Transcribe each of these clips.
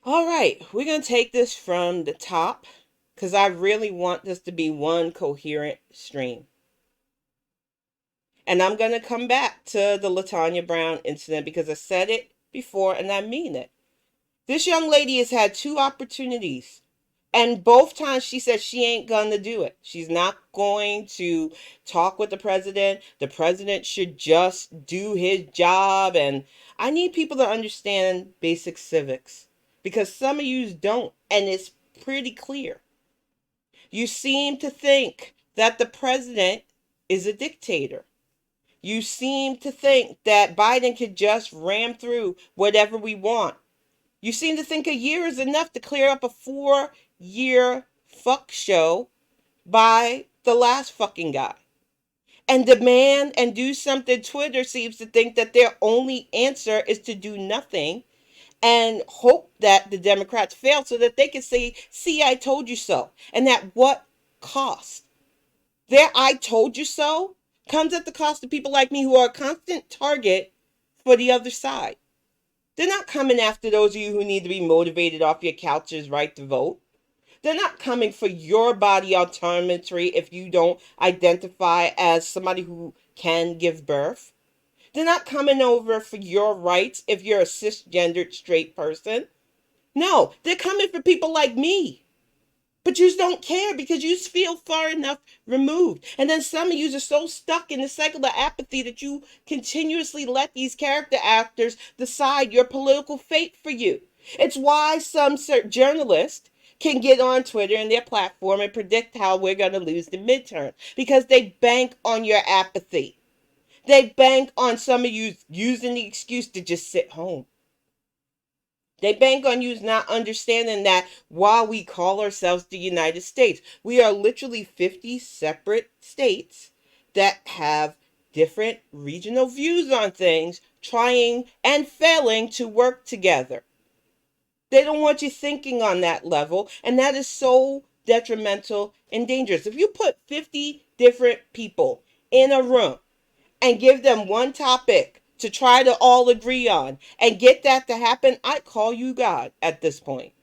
All right, we're going to take this from the top because I really want this to be one coherent stream. And I'm going to come back to the LaTanya Brown incident because I said it before and I mean it. This young lady has had two opportunities. And both times she said she ain't gonna do it. She's not going to talk with the president. The president should just do his job. And I need people to understand basic civics because some of you don't. And it's pretty clear. You seem to think that the president is a dictator. You seem to think that Biden could just ram through whatever we want. You seem to think a year is enough to clear up a 4-year fuck show by the last fucking guy. And demand and do something. Twitter seems to think that their only answer is to do nothing and hope that the Democrats fail so that they can say, see, I told you so. And at what cost? Their I told you so comes at the cost of people like me who are a constant target for the other side. They're not coming after those of you who need to be motivated off your couch's right to vote. They're not coming for your body autonomy if you don't identify as somebody who can give birth. They're not coming over for your rights if you're a cisgendered straight person. No, they're coming for people like me. But you don't care because you feel far enough removed. And then some of you are so stuck in the cycle of apathy that you continuously let these character actors decide your political fate for you. It's why some journalists can get on Twitter and their platform and predict how we're going to lose the midterm because they bank on your apathy. They bank on some of you using the excuse to just sit home. They bank on you not understanding that while we call ourselves the United States, we are literally 50 separate states that have different regional views on things, trying and failing to work together. They don't want you thinking on that level, and that is so detrimental and dangerous. If you put 50 different people in a room and give them one topic to try to all agree on and get that to happen, I call you God at this point.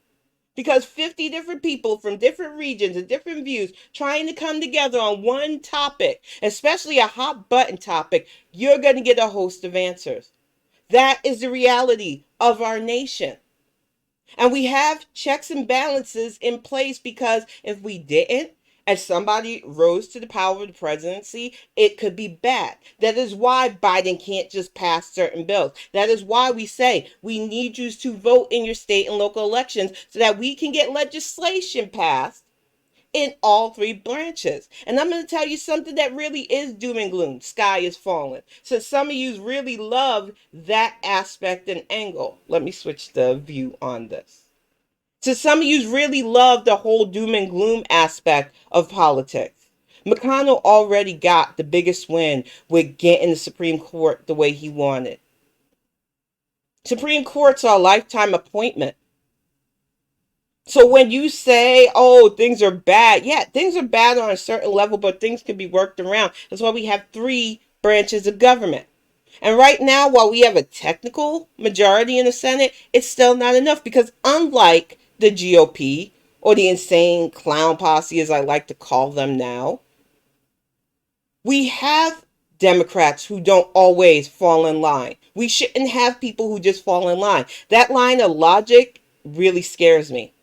Because 50 different people from different regions and different views trying to come together on one topic, especially a hot button topic, you're going to get a host of answers. That is the reality of our nation. And we have checks and balances in place because if we didn't, and somebody rose to the power of the presidency, it could be bad. That is why Biden can't just pass certain bills. That is why we say we need you to vote in your state and local elections so that we can get legislation passed in all three branches. And I'm going to tell you something that really is doom and gloom. Sky is falling. So some of you really love that aspect and angle. Let me switch the view on this. So some of you really love the whole doom and gloom aspect of politics. McConnell already got the biggest win with getting the Supreme Court the way he wanted. Supreme Courts are a lifetime appointment. So when you say, oh, things are bad, yeah, things are bad on a certain level, but things can be worked around. That's why we have 3 branches of government. And right now, while we have a technical majority in the Senate, it's still not enough because unlike the GOP or the insane clown posse, as I like to call them now, we have Democrats who don't always fall in line. We shouldn't have people who just fall in line. That line of logic really scares me.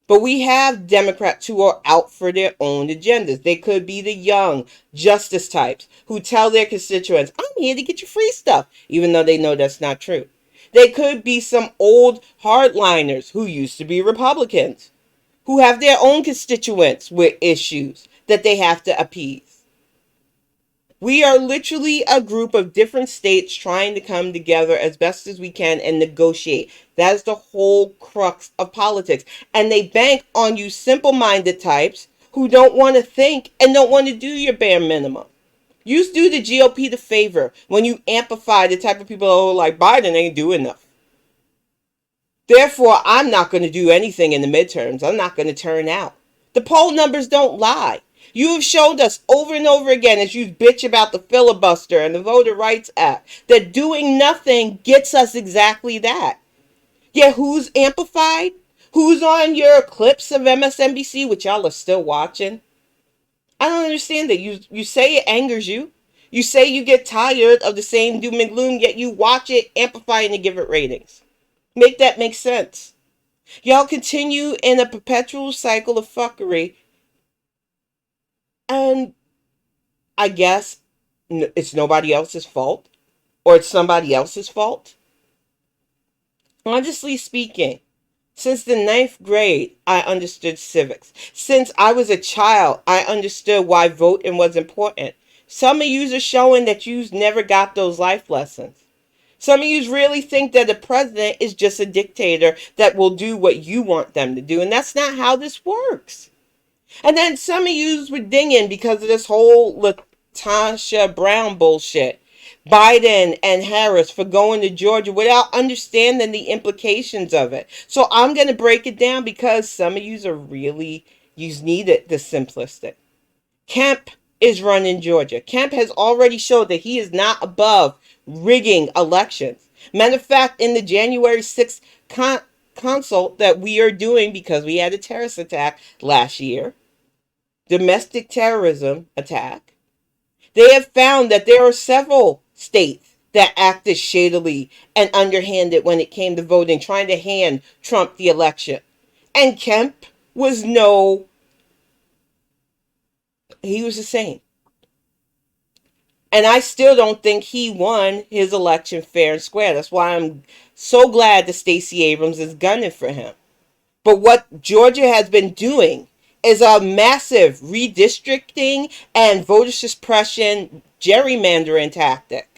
But we have Democrats who are out for their own agendas. They could be the young justice types who tell their constituents, I'm here to get you free stuff, even though they know that's not true. They could be some old hardliners who used to be Republicans, who have their own constituents with issues that they have to appease. We are literally a group of different states trying to come together as best as we can and negotiate. That is the whole crux of politics. And they bank on you simple-minded types who don't want to think and don't want to do your bare minimum. You do the GOP the favor when you amplify the type of people who are like, Biden ain't doing enough. Therefore, I'm not going to do anything in the midterms. I'm not going to turn out. The poll numbers don't lie. You have showed us over and over again as you bitch about the filibuster and the Voter Rights Act that doing nothing gets us exactly that. Yeah, who's amplified? Who's on your clips of MSNBC, which y'all are still watching? I don't understand it. You say it angers you. You say you get tired of the same doom and gloom, yet you watch it, amplify it, and give it ratings. Make that make sense. Y'all continue in a perpetual cycle of fuckery, and I guess it's nobody else's fault, or it's somebody else's fault. Honestly speaking, since the ninth grade, I understood civics. Since I was a child, I understood why voting was important. Some of you are showing that you never got those life lessons. Some of you really think that the president is just a dictator that will do what you want them to do. And that's not how this works. And then some of you were dinging because of this whole Latasha Brown bullshit. Biden and Harris for going to Georgia without understanding the implications of it. So I'm going to break it down because some of you are really, you need it this simplistic. Kemp is running Georgia. Kemp has already showed that he is not above rigging elections. Matter of fact, in the January 6th consult that we are doing because we had a terrorist attack last year, domestic terrorism attack, they have found that there are several states that acted shadily and underhanded when it came to voting, trying to hand Trump the election. And Kemp was he was the same. And I still don't think he won his election fair and square. That's why I'm so glad that Stacey Abrams is gunning for him. But what Georgia has been doing is a massive redistricting and voter suppression gerrymandering tactic.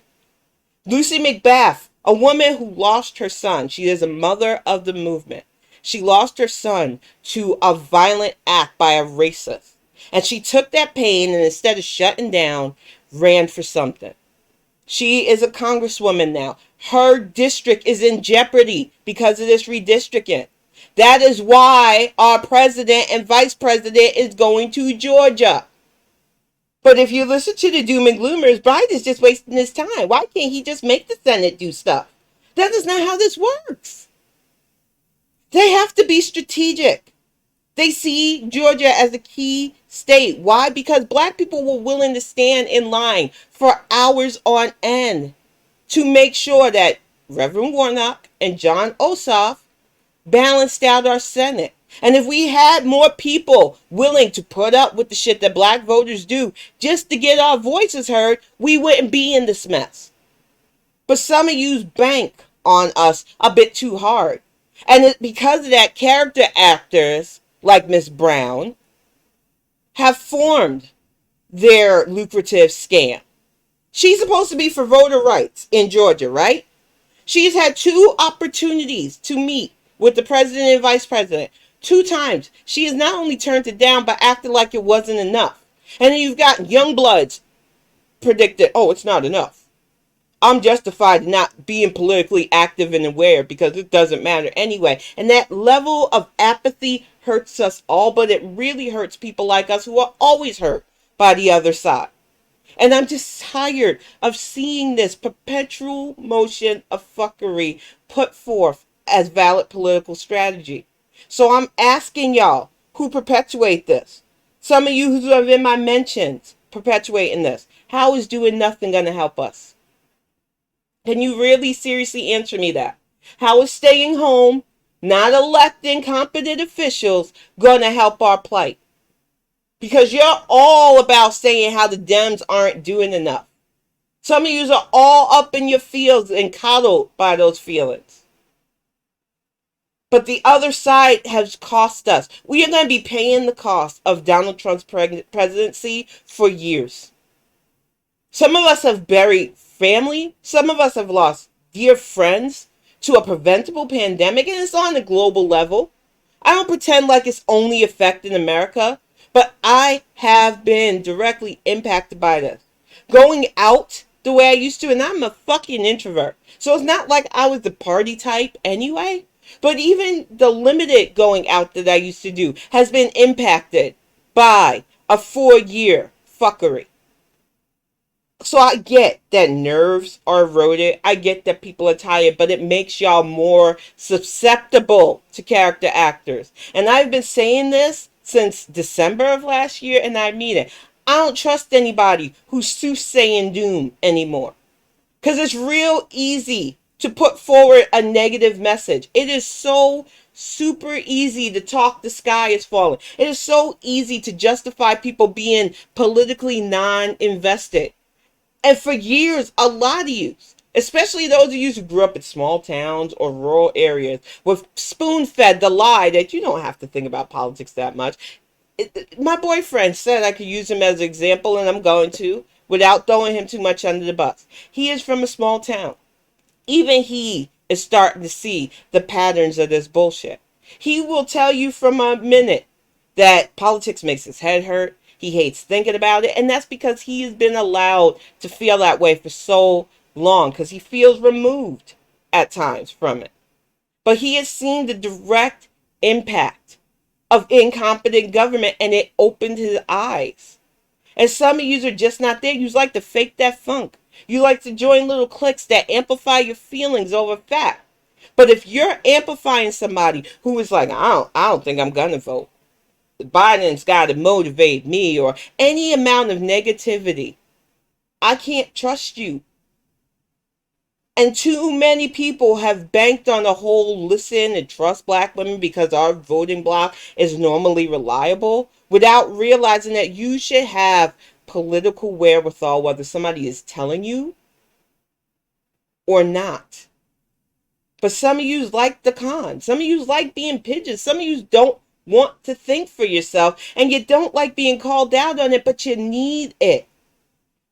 Lucy McBath, a woman who lost her son, she is a mother of the movement. She lost her son to a violent act by a racist. And she took that pain and instead of shutting down, ran for something. She is a congresswoman now. Her district is in jeopardy because of this redistricting. That is why our president and vice president is going to Georgia. But if you listen to the doom and gloomers, Biden's just wasting his time. Why can't he just make the Senate do stuff? That is not how this works. They have to be strategic. They see Georgia as a key state. Why? Because black people were willing to stand in line for hours on end to make sure that Reverend Warnock and John Ossoff balanced out our Senate. And if we had more people willing to put up with the shit that black voters do just to get our voices heard, we wouldn't be in this mess. But some of you bank on us a bit too hard. And because of that, character actors like Miss Brown have formed their lucrative scam. She's supposed to be for voter rights in Georgia, right? She's had 2 opportunities to meet with the president and vice president. 2 times. She has not only turned it down, but acted like it wasn't enough. And then you've got young bloods predicted, oh, it's not enough. I'm justified in not being politically active and aware because it doesn't matter anyway. And that level of apathy hurts us all, but it really hurts people like us who are always hurt by the other side. And I'm just tired of seeing this perpetual motion of fuckery put forth as valid political strategy. So I'm asking y'all who perpetuate this. Some of you who have in my mentions perpetuating this. How is doing nothing going to help us? Can you really seriously answer me that? How is staying home, not electing competent officials, going to help our plight? Because you're all about saying how the Dems aren't doing enough. Some of you are all up in your feels and coddled by those feelings. But the other side has cost us. We are going to be paying the cost of Donald Trump's presidency for years. Some of us have buried family. Some of us have lost dear friends to a preventable pandemic, and it's on a global level. I don't pretend like it's only affecting America, but I have been directly impacted by this. Going out the way I used to, and I'm a fucking introvert. So it's not like I was the party type anyway. But even the limited going out that I used to do has been impacted by a 4-year fuckery. So I get that nerves are eroded. I get that people are tired, but it makes y'all more susceptible to character actors. And I've been saying this since December of last year, and I mean it. I don't trust anybody who's soothsaying doom anymore. Because it's real easy to put forward a negative message. It is so super easy to talk the sky is falling. It is so easy to justify people being politically non-invested. And for years, a lot of you, especially those of you who grew up in small towns or rural areas, were spoon-fed the lie that you don't have to think about politics that much. My boyfriend said I could use him as an example, and I'm going to, without throwing him too much under the bus. He is from a small town. Even he is starting to see the patterns of this bullshit. He will tell you from a minute that politics makes his head hurt. He hates thinking about it. And that's because he has been allowed to feel that way for so long, because he feels removed at times from it. But he has seen the direct impact of incompetent government, and it opened his eyes. And some of you are just not there. You like to fake that funk. You like to join little cliques that amplify your feelings over fact. But if you're amplifying somebody who is like, I don't think I'm gonna vote. Biden's got to motivate me, or any amount of negativity, I can't trust you. And too many people have banked on the whole listen and trust black women because our voting bloc is normally reliable, without realizing that you should have political wherewithal, whether somebody is telling you or not. But some of you like the con. Some of you like being pigeons. Some of you don't want to think for yourself, and you don't like being called out on it, but you need it.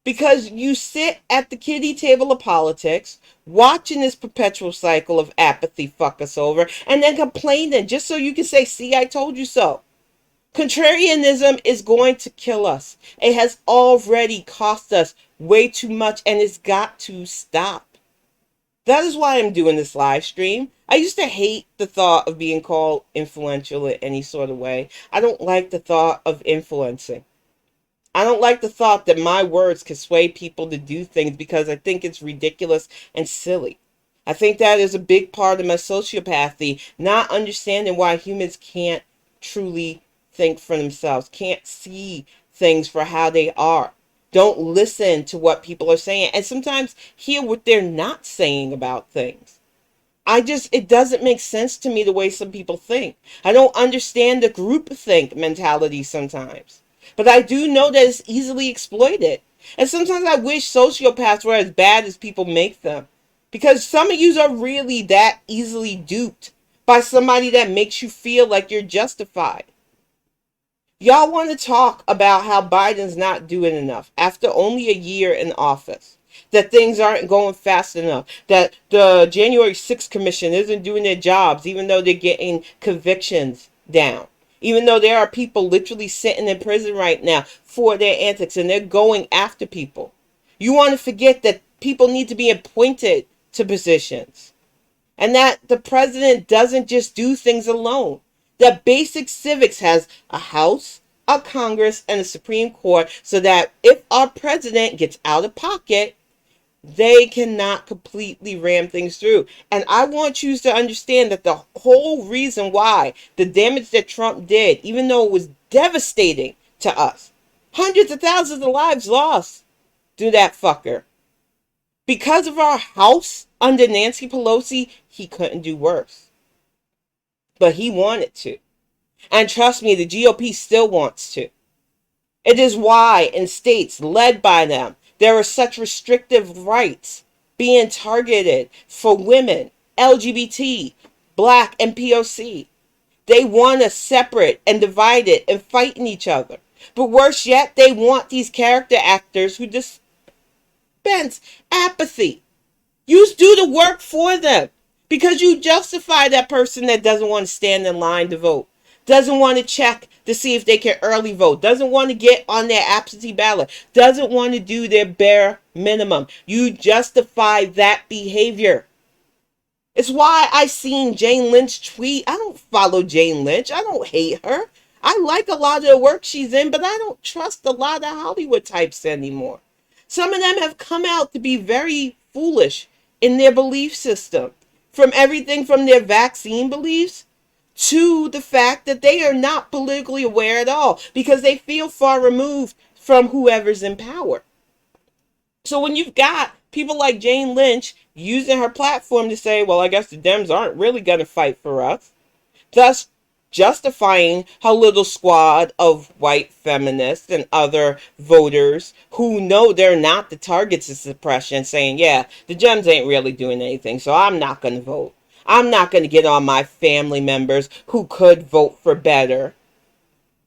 Because you sit at the kiddie table of politics, watching this perpetual cycle of apathy fuck us over, and then complaining just so you can say, see, I told you so. Contrarianism is going to kill us. It has already cost us way too much, and it's got to stop. That is why I'm doing this live stream. I used to hate the thought of being called influential in any sort of way. I don't like the thought of influencing. I don't like the thought that my words can sway people to do things, because I think it's ridiculous and silly. I think that is a big part of my sociopathy, not understanding why humans can't truly think for themselves, can't see things for how they are. Don't listen to what people are saying, and sometimes hear what they're not saying about things. It doesn't make sense to me the way some people think. I don't understand the groupthink mentality sometimes. But I do know that it's easily exploited. And sometimes I wish sociopaths were as bad as people make them. Because some of you are really that easily duped by somebody that makes you feel like you're justified. Y'all want to talk about how Biden's not doing enough after only a year in office. That things aren't going fast enough. That the January 6th Commission isn't doing their jobs, even though they're getting convictions down. Even though there are people literally sitting in prison right now for their antics, and they're going after people. You want to forget that people need to be appointed to positions. And that the president doesn't just do things alone. That basic civics has a House, a Congress, and a Supreme Court, so that if our president gets out of pocket, they cannot completely ram things through. And I want you to understand that the whole reason why the damage that Trump did, even though it was devastating to us, hundreds of thousands of lives lost through that fucker. Because of our House under Nancy Pelosi, he couldn't do worse. But he wanted to. And trust me, the GOP still wants to. It is why in states led by them, there are such restrictive rights being targeted for women, LGBT, black, and POC. They want us separate and divided and fighting each other. But worse yet, they want these character actors who dispense apathy. You do the work for them, because you justify that person that doesn't want to stand in line to vote, doesn't want to check to see if they can early vote, doesn't want to get on their absentee ballot, doesn't want to do their bare minimum. You justify that behavior. It's why I seen Jane Lynch tweet. I don't follow Jane Lynch. I don't hate her. I like a lot of the work she's in, but I don't trust a lot of Hollywood types anymore. Some of them have come out to be very foolish in their belief system, from everything from their vaccine beliefs to the fact that they are not politically aware at all because they feel far removed from whoever's in power. So when you've got people like Jane Lynch using her platform to say, well, I guess the Dems aren't really going to fight for us, thus justifying her little squad of white feminists and other voters who know they're not the targets of suppression, saying, yeah, the Dems ain't really doing anything, so I'm not going to vote. I'm not going to get on my family members who could vote for better.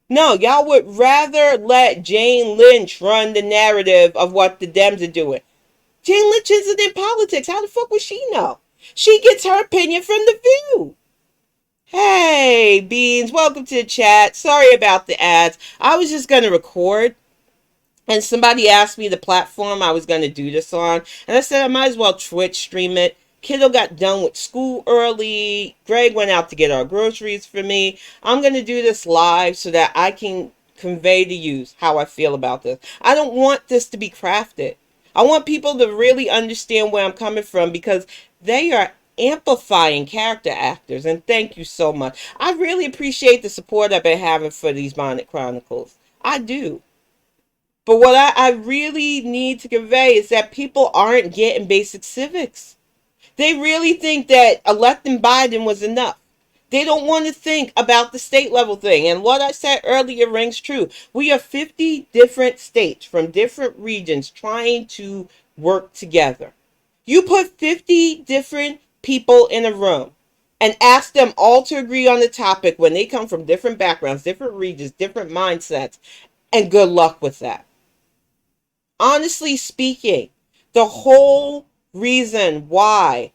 No, y'all would rather let Jane Lynch run the narrative of what the Dems are doing. Jane Lynch isn't in politics. How the fuck would she know? She gets her opinion from The View. Hey, Beans, welcome to the chat. Sorry about the ads. I was just going to record, and somebody asked me the platform I was going to do this on, and I said I might as well Twitch stream it. Kiddo got done with school early. Greg went out to get our groceries for me. I'm going to do this live so that I can convey to you how I feel about this. I don't want this to be crafted. I want people to really understand where I'm coming from because they are amplifying character actors. And thank you so much. I really appreciate the support I've been having for these Bonnet Chronicles. I do. But what I really need to convey is that people aren't getting basic civics. They really think that electing Biden was enough. They don't want to think about the state level thing. And what I said earlier rings true. We are 50 different states from different regions trying to work together. You put 50 different people in a room and ask them all to agree on the topic when they come from different backgrounds, different regions, different mindsets, and good luck with that. Honestly speaking, the whole reason why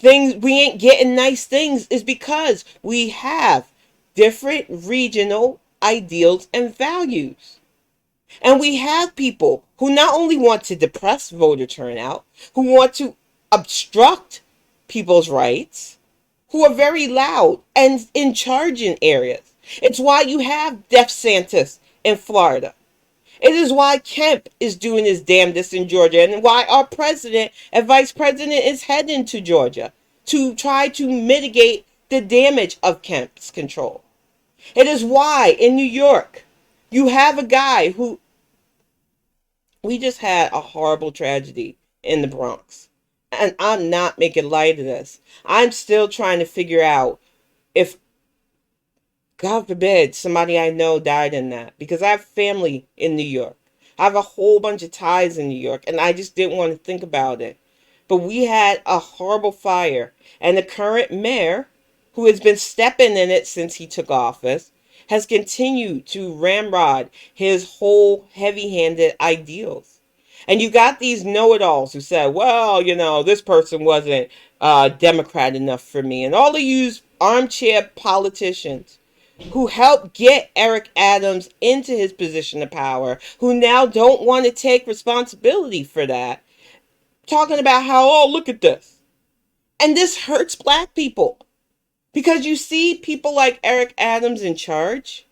we ain't getting nice things is because we have different regional ideals and values. And we have people who not only want to depress voter turnout, who want to obstruct people's rights, who are very loud and in charge in areas. It's why you have DeSantis in Florida. It is why Kemp is doing his damnedest in Georgia and why our president and vice president is heading to Georgia to try to mitigate the damage of Kemp's control. It is why in New York you have a guy who, we just had a horrible tragedy in the Bronx. And I'm not making light of this. I'm still trying to figure out if, God forbid, somebody I know died in that. Because I have family in New York. I have a whole bunch of ties in New York. And I just didn't want to think about it. But we had a horrible fire. And the current mayor, who has been stepping in it since he took office, has continued to ramrod his whole heavy-handed ideals. And you got these know-it-alls who said, well, this person wasn't Democrat enough for me. And all of you armchair politicians who helped get Eric Adams into his position of power, who now don't want to take responsibility for that, talking about how, oh, look at this. And this hurts black people. Because you see people like Eric Adams in charge,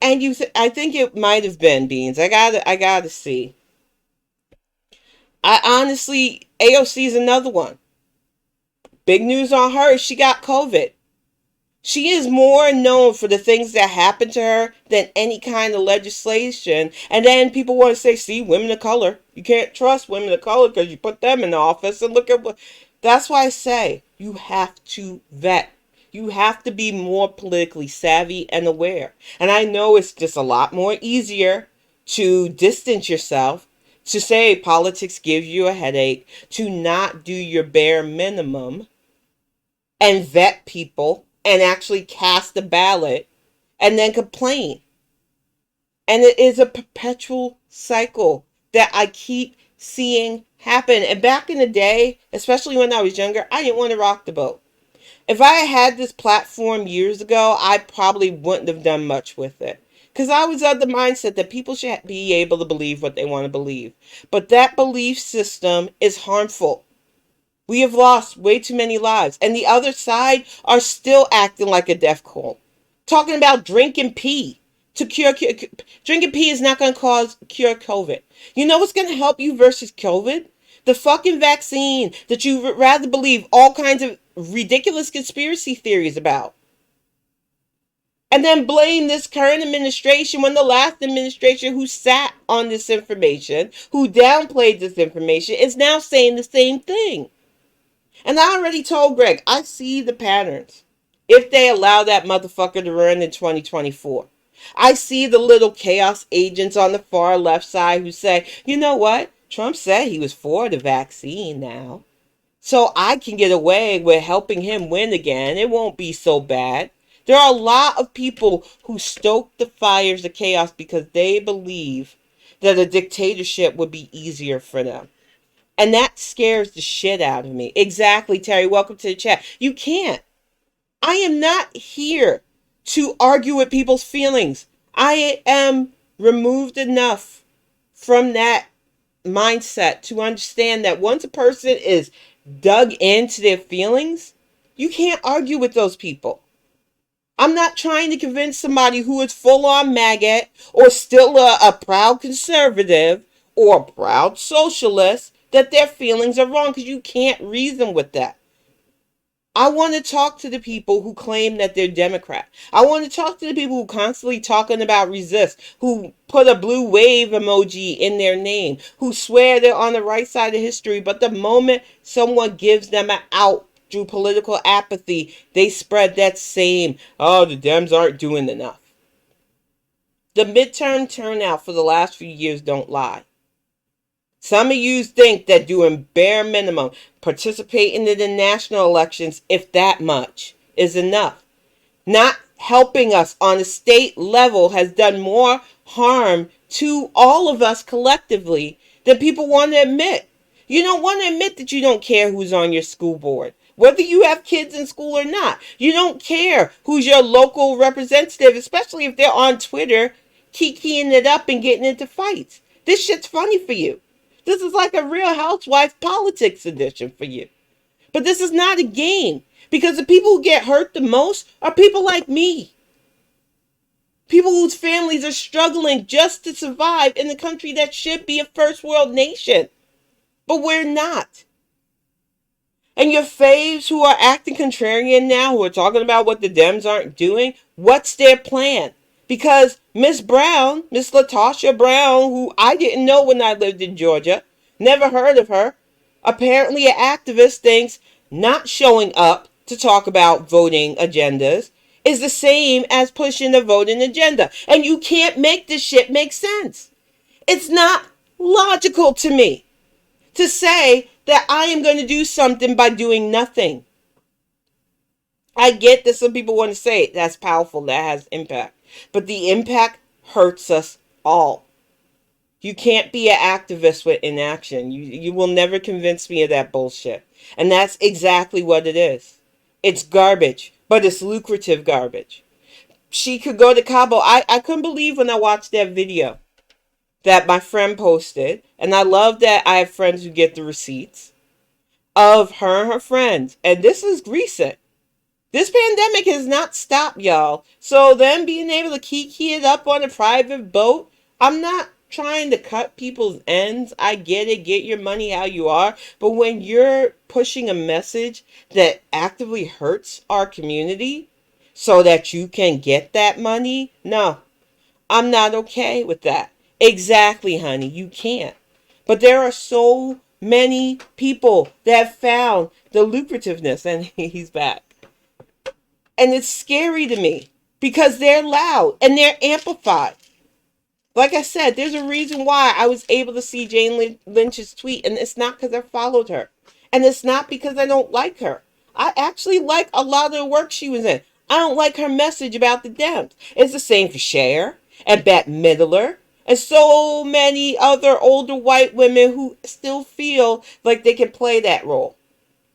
and I think it might have been Beans. I gotta see. I honestly, AOC is another one. Big news on her, she got COVID. She is more known for the things that happened to her than any kind of legislation. And then people want to say, see, women of color. You can't trust women of color because you put them in the office. And look at what... That's why I say you have to vet. You have to be more politically savvy and aware. And I know it's just a lot more easier to distance yourself, to say politics gives you a headache, to not do your bare minimum and vet people and actually cast a ballot and then complain. And it is a perpetual cycle that I keep seeing happen. And back in the day, especially when I was younger, I didn't want to rock the boat. If I had this platform years ago, I probably wouldn't have done much with it. Because I was of the mindset that people should be able to believe what they want to believe. But that belief system is harmful. We have lost way too many lives. And the other side are still acting like a death cult. Talking about drink and pee. to cure. Drinking pee is not going to cure COVID. You know what's going to help you versus COVID? The fucking vaccine that you would rather believe all kinds of ridiculous conspiracy theories about. And then blame this current administration when the last administration who sat on this information, who downplayed this information, is now saying the same thing. And I already told Greg, I see the patterns. If they allow that motherfucker to run in 2024. I see the little chaos agents on the far left side who say, you know what? Trump said he was for the vaccine now. So I can get away with helping him win again. It won't be so bad. There are a lot of people who stoke the fires of chaos because they believe that a dictatorship would be easier for them. And that scares the shit out of me. Exactly, Terry. Welcome to the chat. You can't. I am not here to argue with people's feelings. I am removed enough from that mindset to understand that once a person is dug into their feelings, you can't argue with those people. I'm not trying to convince somebody who is full on maggot or still a proud conservative or a proud socialist that their feelings are wrong, because you can't reason with that. I want to talk to the people who claim that they're Democrat. I want to talk to the people who constantly talking about resist, who put a blue wave emoji in their name, who swear they're on the right side of history, but the moment someone gives them an out through political apathy, they spread that same, oh, the Dems aren't doing enough. The midterm turnout for the last few years don't lie. Some of you think that doing bare minimum, participating in the national elections, if that much, is enough. Not helping us on a state level has done more harm to all of us collectively than people want to admit. You don't want to admit that you don't care who's on your school board, whether you have kids in school or not. You don't care who's your local representative, especially if they're on Twitter kikiing it up and getting into fights. This shit's funny for you. This is like a Real Housewives politics edition for you. But this is not a game, because the people who get hurt the most are people like me. People whose families are struggling just to survive in the country that should be a first world nation. But we're not. And your faves who are acting contrarian now, who are talking about what the Dems aren't doing, what's their plan? Because Miss Brown, Miss Latasha Brown, who I didn't know when I lived in Georgia, never heard of her, apparently an activist, thinks not showing up to talk about voting agendas is the same as pushing a voting agenda. And you can't make this shit make sense. It's not logical to me to say that I am going to do something by doing nothing. I get that some people want to say that's powerful, that has impact. But the impact hurts us all. You can't be an activist with inaction. You will never convince me of that bullshit. And that's exactly what it is. It's garbage, but it's lucrative garbage. She could go to Cabo. I couldn't believe when I watched that video that my friend posted. And I love that I have friends who get the receipts of her and her friends. And this is recent. This pandemic has not stopped, y'all. So them being able to kiki it up on a private boat, I'm not trying to cut people's ends. I get it. Get your money how you are. But when you're pushing a message that actively hurts our community so that you can get that money, no, I'm not okay with that. Exactly, honey. You can't. But there are so many people that have found the lucrativeness, and he's back. And it's scary to me because they're loud and they're amplified. Like I said, there's a reason why I was able to see Jane Lynch's tweet, and it's not because I followed her. And it's not because I don't like her. I actually like a lot of the work she was in. I don't like her message about the Dems. It's the same for Cher and Bette Midler and so many other older white women who still feel like they can play that role.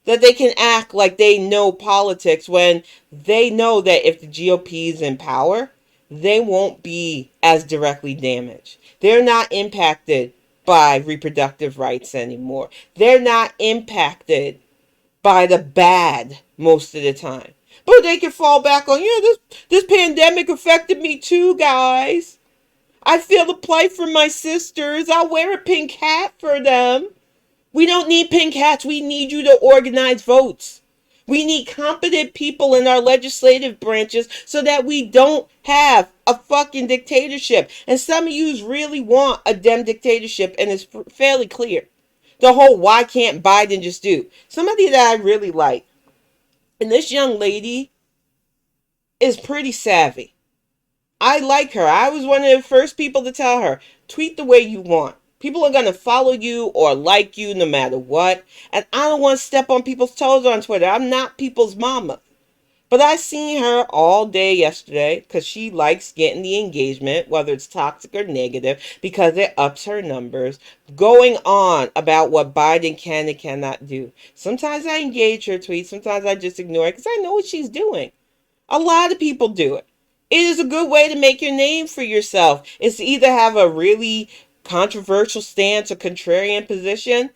That they can act like they know politics when they know that if the GOP is in power, they won't be as directly damaged. They're not impacted by reproductive rights anymore. They're not impacted by the bad most of the time. But they can fall back on, this pandemic affected me too, guys. I feel the plight for my sisters. I'll wear a pink hat for them. We don't need pink hats. We need you to organize votes. We need competent people in our legislative branches so that we don't have a fucking dictatorship. And some of you really want a Dem dictatorship, and it's fairly clear. The whole why can't Biden just do? Somebody that I really like, and this young lady is pretty savvy. I like her. I was one of the first people to tell her, tweet the way you want. People are going to follow you or like you no matter what. And I don't want to step on people's toes on Twitter. I'm not people's mama. But I seen her all day yesterday because she likes getting the engagement, whether it's toxic or negative, because it ups her numbers, going on about what Biden can and cannot do. Sometimes I engage her tweets. Sometimes I just ignore it because I know what she's doing. A lot of people do it. It is a good way to make your name for yourself. It's to either have a really controversial stance or contrarian position.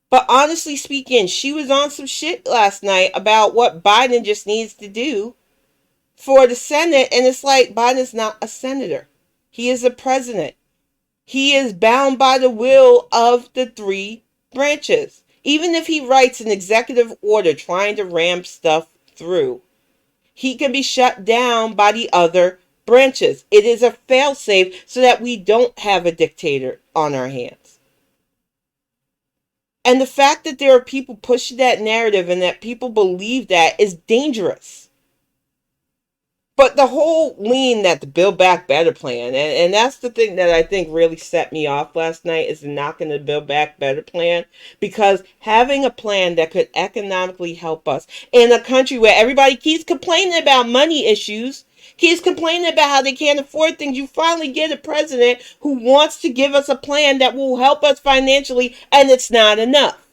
But honestly speaking, she was on some shit last night about what Biden just needs to do for the Senate. And it's like, Biden's not a senator. He is a president. He is bound by the will of the three branches. Even if he writes an executive order trying to ram stuff through, he can be shut down by the other branches. It is a failsafe so that we don't have a dictator on our hands. And the fact that there are people pushing that narrative and that people believe that is dangerous. But the whole lean that the Build Back Better plan, and that's the thing that I think really set me off last night, is knocking the Build Back Better plan. Because having a plan that could economically help us in a country where everybody keeps complaining about money issues, keeps complaining about how they can't afford things, you finally get a president who wants to give us a plan that will help us financially, and it's not enough.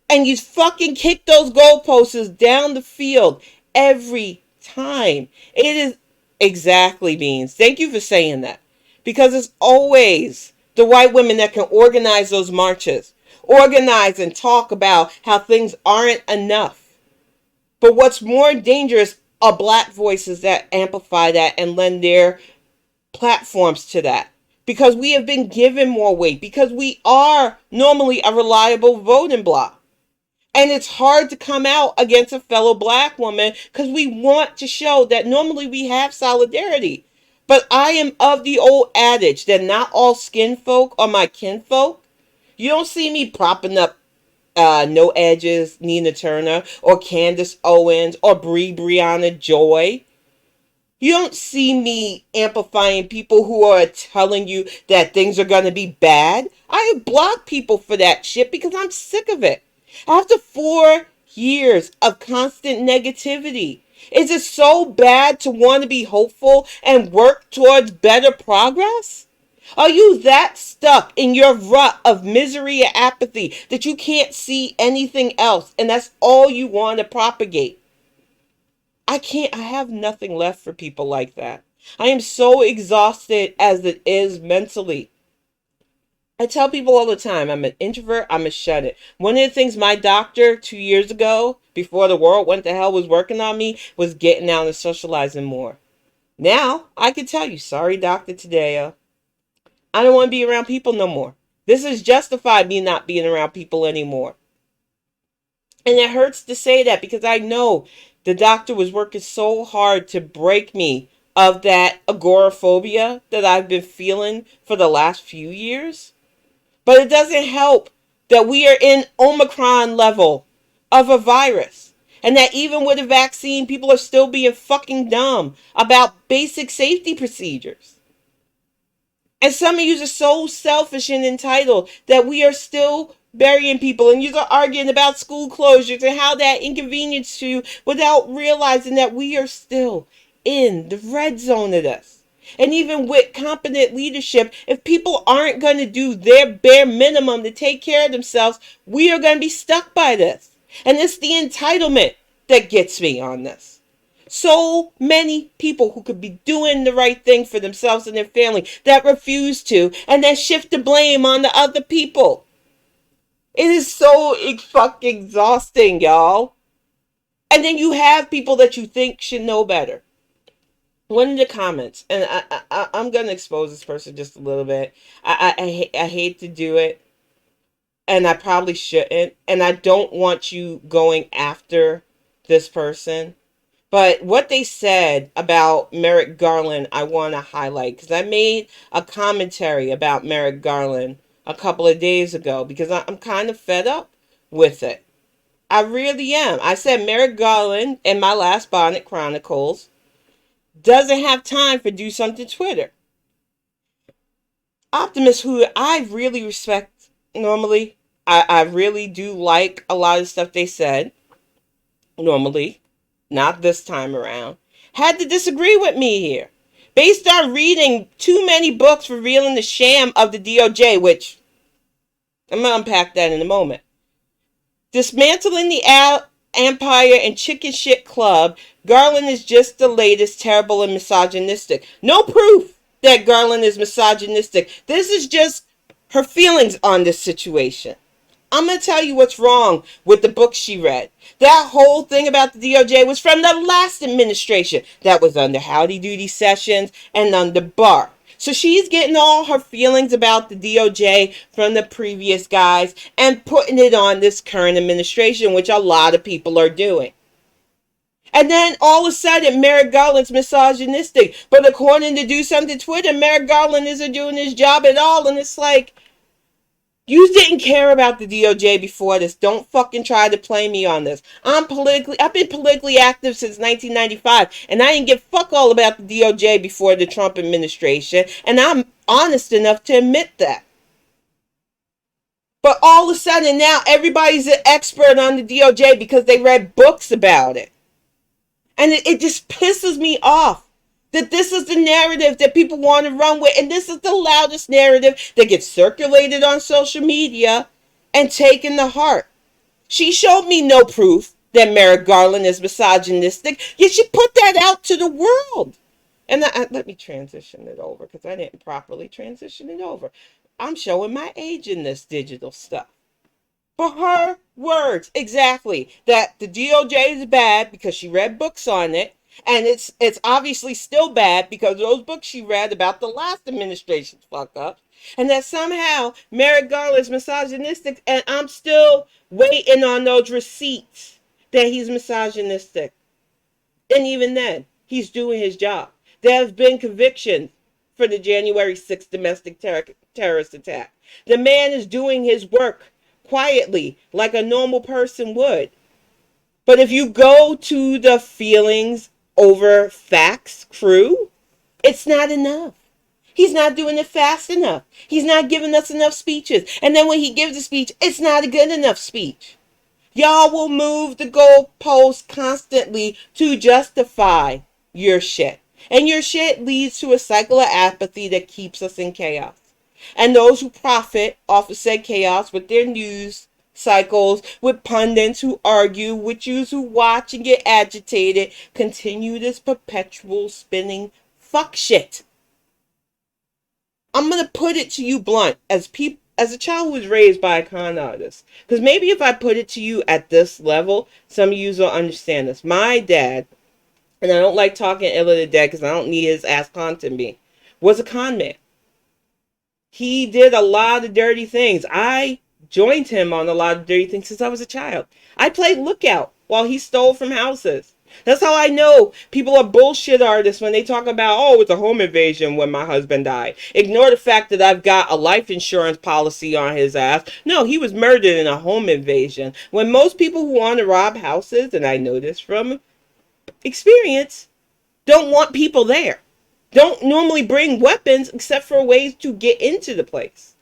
And you fucking kick those goalposts down the field every time. It is exactly, Beans. Thank you for saying that. Because it's always the white women that can organize those marches, organize and talk about how things aren't enough. But what's more dangerous are black voices that amplify that and lend their platforms to that. Because we have been given more weight. Because we are normally a reliable voting bloc. And it's hard to come out against a fellow black woman because we want to show that normally we have solidarity. But I am of the old adage that not all skin folk are my kinfolk. You don't see me propping up No Edges, Nina Turner, or Candace Owens, or Breonna Joy. You don't see me amplifying people who are telling you that things are going to be bad. I have blocked people for that shit because I'm sick of it. After 4 years of constant negativity, is it so bad to want to be hopeful and work towards better progress? Are you that stuck in your rut of misery and apathy that you can't see anything else and that's all you want to propagate? I have nothing left for people like that. I am so exhausted as it is mentally. I tell people all the time, I'm an introvert, I'm a shut-in. One of the things my doctor 2 years ago, before the world went to hell, was working on me, was getting out and socializing more. Now, I can tell you, sorry, Dr. Tadeo, I don't want to be around people no more. This has justified me not being around people anymore. And it hurts to say that because I know the doctor was working so hard to break me of that agoraphobia that I've been feeling for the last few years. But it doesn't help that we are in Omicron level of a virus. And that even with a vaccine, people are still being fucking dumb about basic safety procedures. And some of you are so selfish and entitled that we are still burying people. And you are arguing about school closures and how that inconvenienced you without realizing that we are still in the red zone of this. And even with competent leadership, if people aren't going to do their bare minimum to take care of themselves, we are going to be stuck by this. And it's the entitlement that gets me on this. So many people who could be doing the right thing for themselves and their family that refuse to, and then shift the blame on the other people. It is so fucking exhausting, y'all. And then you have people that you think should know better. One of the comments, and I'm going to expose this person just a little bit. I hate to do it, and I probably shouldn't. And I don't want you going after this person. But what they said about Merrick Garland, I want to highlight because I made a commentary about Merrick Garland a couple of days ago because I'm kind of fed up with it. I really am. I said Merrick Garland in my last Bonnet Chronicles doesn't have time for do something Twitter. Optimus, who I really respect normally, I really do like a lot of stuff they said normally, not this time around, had to disagree with me here. Based on reading too many books revealing the sham of the DOJ, which I'm going to unpack that in a moment. Dismantling the Empire and Chicken Shit Club, Garland is just the latest terrible and misogynistic. No proof that Garland is misogynistic. This is just her feelings on this situation. I'm going to tell you what's wrong with the book she read. That whole thing about the DOJ was from the last administration. That was under Howdy Doody Sessions and under Barr. So she's getting all her feelings about the DOJ from the previous guys and putting it on this current administration, which a lot of people are doing. And then all of a sudden, Merrick Garland's misogynistic. But according to Do Something Twitter, Merrick Garland isn't doing his job at all. And it's like, you didn't care about the DOJ before this. Don't fucking try to play me on this. I've been politically active since 1995, and I didn't give fuck all about the DOJ before the Trump administration, and I'm honest enough to admit that. But all of a sudden now, everybody's an expert on the DOJ because they read books about it. And it just pisses me off. That this is the narrative that people want to run with. And this is the loudest narrative that gets circulated on social media and taken to heart. She showed me no proof that Merrick Garland is misogynistic. Yet she put that out to the world. And let me transition it over because I didn't properly transition it over. I'm showing my age in this digital stuff. For her words, exactly, that the DOJ is bad because she read books on it. And it's obviously still bad because those books she read about the last administration's fuck up. And that somehow Merrick Garland's misogynistic, and I'm still waiting on those receipts that he's misogynistic. And even then, he's doing his job. There have been convictions for the January 6th domestic terrorist attack. The man is doing his work quietly, like a normal person would. But if you go to the feelings over facts crew, it's not enough. He's not doing it fast enough. He's not giving us enough speeches. And then when he gives a speech, it's not a good enough speech. Y'all will move the goalposts constantly to justify your shit. And your shit leads to a cycle of apathy that keeps us in chaos. And those who profit off of said chaos with their news cycles, with pundits who argue, with you who watch and get agitated, continue this perpetual spinning fuck shit. I'm gonna put it to you blunt, as a child who was raised by a con artist, because maybe if I put it to you at this level, some of you will understand this. My dad, and I don't like talking ill of the dead because I don't need his ass content me, was a con man. He did a lot of dirty things. I joined him on a lot of dirty things since I was a child. I played lookout while he stole from houses. That's how I know people are bullshit artists when they talk about, oh, it's a home invasion when my husband died. Ignore the fact that I've got a life insurance policy on his ass. No, he was murdered in a home invasion. When most people who want to rob houses, and I know this from experience, don't want people there. Don't normally bring weapons except for ways to get into the place.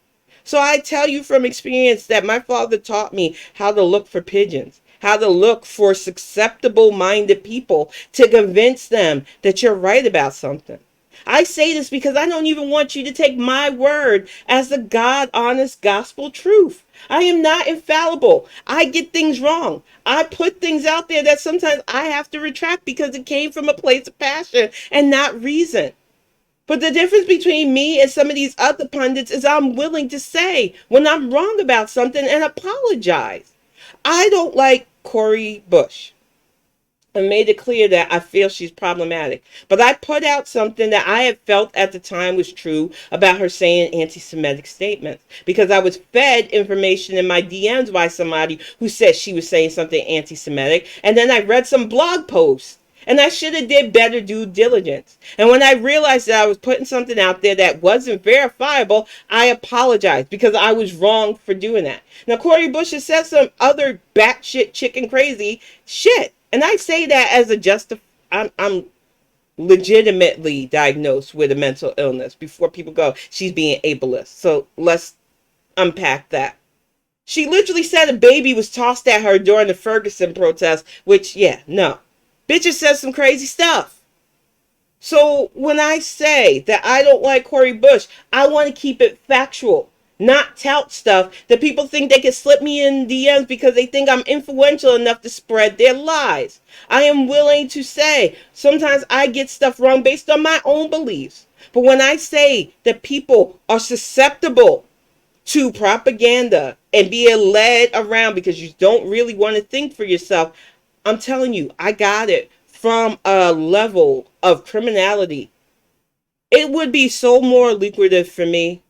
So I tell you from experience that my father taught me how to look for pigeons, how to look for susceptible-minded people to convince them that you're right about something. I say this because I don't even want you to take my word as the God-honest gospel truth. I am not infallible. I get things wrong. I put things out there that sometimes I have to retract because it came from a place of passion and not reason. But the difference between me and some of these other pundits is I'm willing to say when I'm wrong about something and apologize. I don't like Cori Bush. and made it clear that I feel she's problematic. But I put out something that I had felt at the time was true about her saying anti-Semitic statements, because I was fed information in my DMs by somebody who said she was saying something anti-Semitic, and then I read some blog posts. And I should have did better due diligence. And when I realized that I was putting something out there that wasn't verifiable, I apologized because I was wrong for doing that. Now, Cori Bush has said some other batshit chicken crazy shit. And I say that as a I'm legitimately diagnosed with a mental illness before people go, she's being ableist. So let's unpack that. She literally said a baby was tossed at her during the Ferguson protest, which, yeah, no. Bitches said some crazy stuff. So when I say that I don't like Cori Bush, I want to keep it factual, not tout stuff that people think they can slip me in DMs because they think I'm influential enough to spread their lies. I am willing to say sometimes I get stuff wrong based on my own beliefs. But when I say that people are susceptible to propaganda and being led around because you don't really want to think for yourself, I'm telling you, I got it from a level of criminality. It would be so more lucrative for me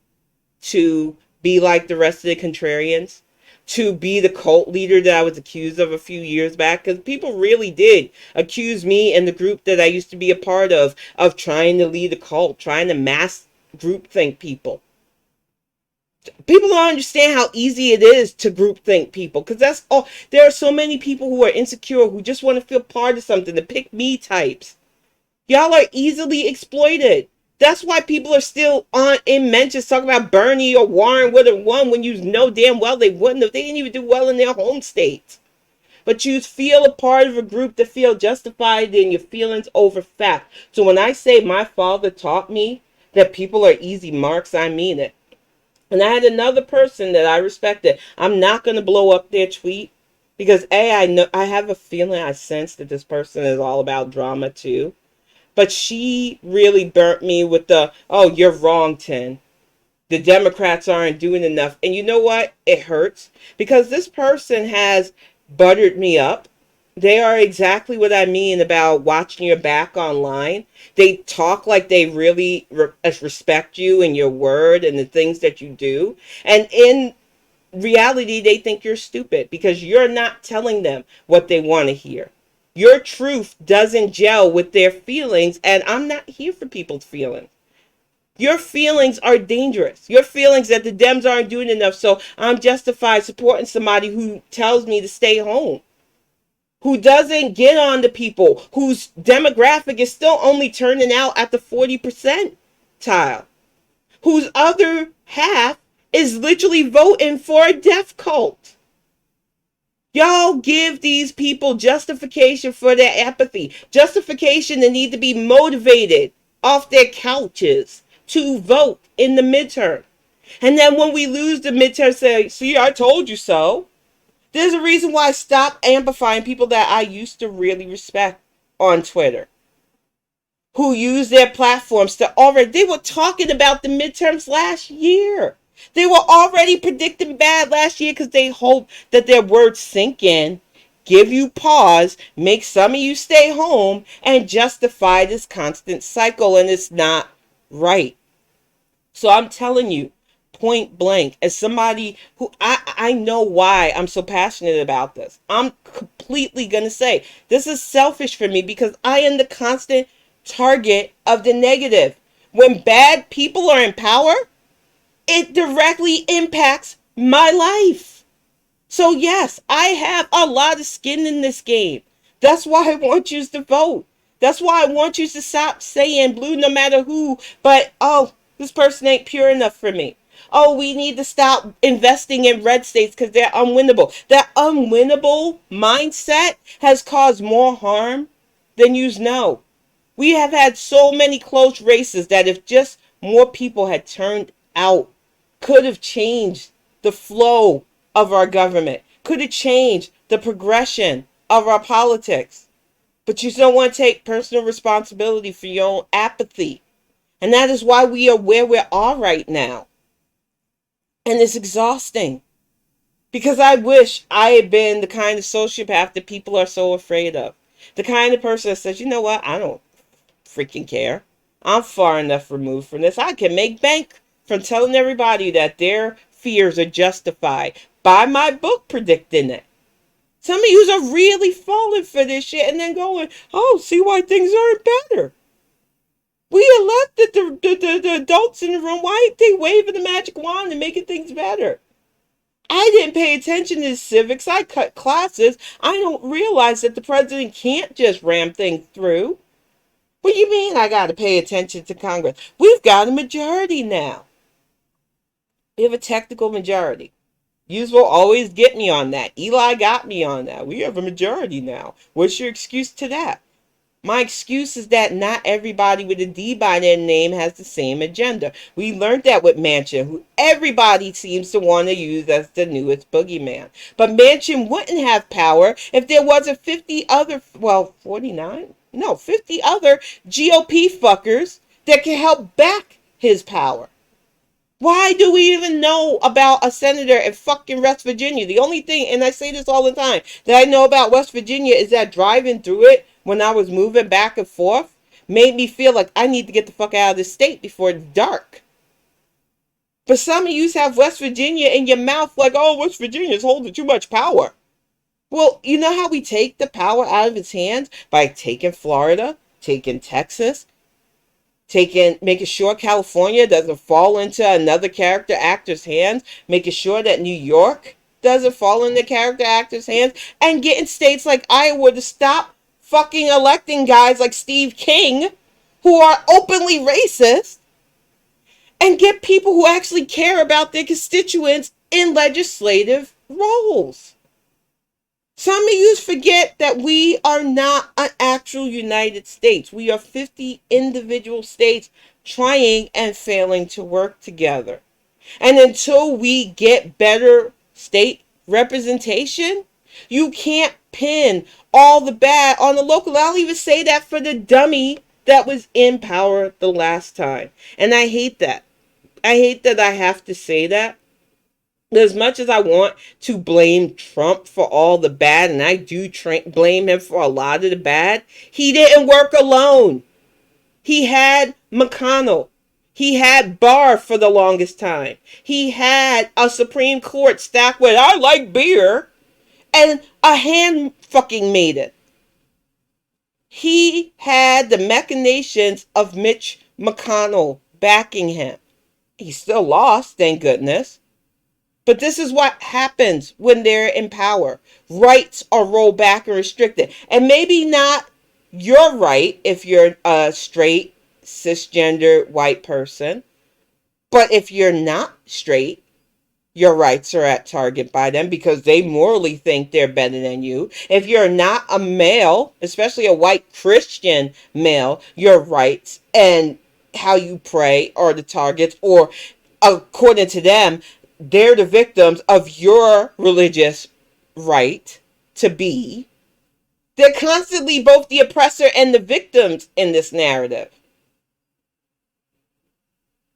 to be like the rest of the contrarians, to be the cult leader that I was accused of a few years back, because people really did accuse me and the group that I used to be a part of trying to lead a cult, trying to mass groupthink people. People don't understand how easy it is to groupthink people, because that's all. There are so many people who are insecure, who just want to feel part of something, the pick me types. Y'all are easily exploited. That's why people are still on in mentions talking about Bernie or Warren would have won when you know damn well they wouldn't have. They didn't even do well in their home states. But you feel a part of a group that feel justified in your feelings over fact. So when I say my father taught me that people are easy marks, I mean it. And I had another person that I respected. I'm not going to blow up their tweet because I know I have a feeling, I sense that this person is all about drama too. But she really burnt me with the, oh, you're wrong, Tin. The Democrats aren't doing enough. And you know what? It hurts because this person has buttered me up. They are exactly what I mean about watching your back online. They talk like they really respect you and your word and the things that you do. And in reality, they think you're stupid because you're not telling them what they want to hear. Your truth doesn't gel with their feelings, and I'm not here for people's feelings. Your feelings are dangerous. Your feelings that the Dems aren't doing enough, so I'm justified supporting somebody who tells me to stay home, who doesn't get on to people, whose demographic is still only turning out at the 40% tile, whose other half is literally voting for a death cult. Y'all give these people justification for their apathy, justification to need to be motivated off their couches to vote in the midterm. And then when we lose the midterm, say, see, I told you so. There's a reason why I stopped amplifying people that I used to really respect on Twitter, who use their platforms to already, they were talking about the midterms last year. They were already predicting bad last year because they hope that their words sink in, give you pause, make some of you stay home, and justify this constant cycle, and it's not right. So I'm telling you, point blank, as somebody who I know why I'm so passionate about this, I'm completely going to say this is selfish for me because I am the constant target of the negative. When bad people are in power, it directly impacts my life. So yes, I have a lot of skin in this game. That's why I want you to vote. That's why I want you to stop saying blue no matter who, but oh, this person ain't pure enough for me. Oh, we need to stop investing in red states because they're unwinnable. That unwinnable mindset has caused more harm than you know. We have had so many close races that if just more people had turned out, could have changed the flow of our government, could have changed the progression of our politics. But you don't want to take personal responsibility for your own apathy. And that is why we are where we are right now. And it's exhausting. Because I wish I had been the kind of sociopath that people are so afraid of. The kind of person that says, you know what, I don't freaking care. I'm far enough removed from this. I can make bank from telling everybody that their fears are justified by my book predicting it. Some of yous are really falling for this shit and then going, oh, see why things aren't better. We elected the adults in the room. Why aren't they waving the magic wand and making things better? I didn't pay attention to civics. I cut classes. I don't realize that the president can't just ram things through. What do you mean I got to pay attention to Congress? We've got a majority now. We have a technical majority. Yous will always get me on that. Eli got me on that. We have a majority now. What's your excuse to that? My excuse is that not everybody with a D by their name has the same agenda. We learned that with Manchin, who everybody seems to want to use as the newest boogeyman. But Manchin wouldn't have power if there wasn't 50 other, 49? No, 50 other GOP fuckers that can help back his power. Why do we even know about a senator in fucking West Virginia? The only thing, and I say this all the time, that I know about West Virginia is that driving through it when I was moving back and forth made me feel like I need to get the fuck out of this state before it's dark. But some of you have West Virginia in your mouth like, oh, West Virginia's holding too much power. Well, you know how we take the power out of its hands? By taking Florida, taking Texas, making sure California doesn't fall into another character actor's hands, making sure that New York doesn't fall into character actors' hands, and getting states like Iowa to stop fucking electing guys like Steve King, who are openly racist, and get people who actually care about their constituents in legislative roles. Some of you forget that we are not an actual United States. We are 50 individual states trying and failing to work together. And until we get better state representation, you can't pin all the bad on the local. I'll even say that for the dummy that was in power the last time. And I hate that. I hate that I have to say that. As much as I want to blame Trump for all the bad, and I do blame him for a lot of the bad, he didn't work alone. He had McConnell. He had Barr for the longest time. He had a Supreme Court stacked with, I like beer, and a hand fucking made it. He had the machinations of Mitch McConnell backing him. He still lost, thank goodness. But this is what happens when they're in power. Rights are rolled back and restricted. And maybe not your right if you're a straight, cisgender, white person. But if you're not straight, your rights are at target by them because they morally think they're better than you. If you're not a male, especially a white Christian male, your rights and how you pray are the targets, or according to them, they're the victims of your religious right to be. They're constantly both the oppressor and the victims in this narrative.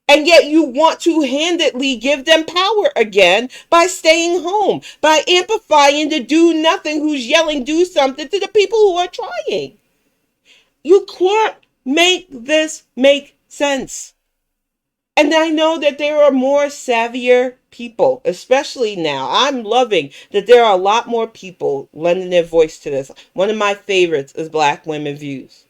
And yet you want to handedly give them power again by staying home, by amplifying the do nothing who's yelling do something to the people who are trying. You can't make this make sense. And I know that there are more savvier people, especially now. I'm loving that there are a lot more people lending their voice to this. One of my favorites is Black Women Views.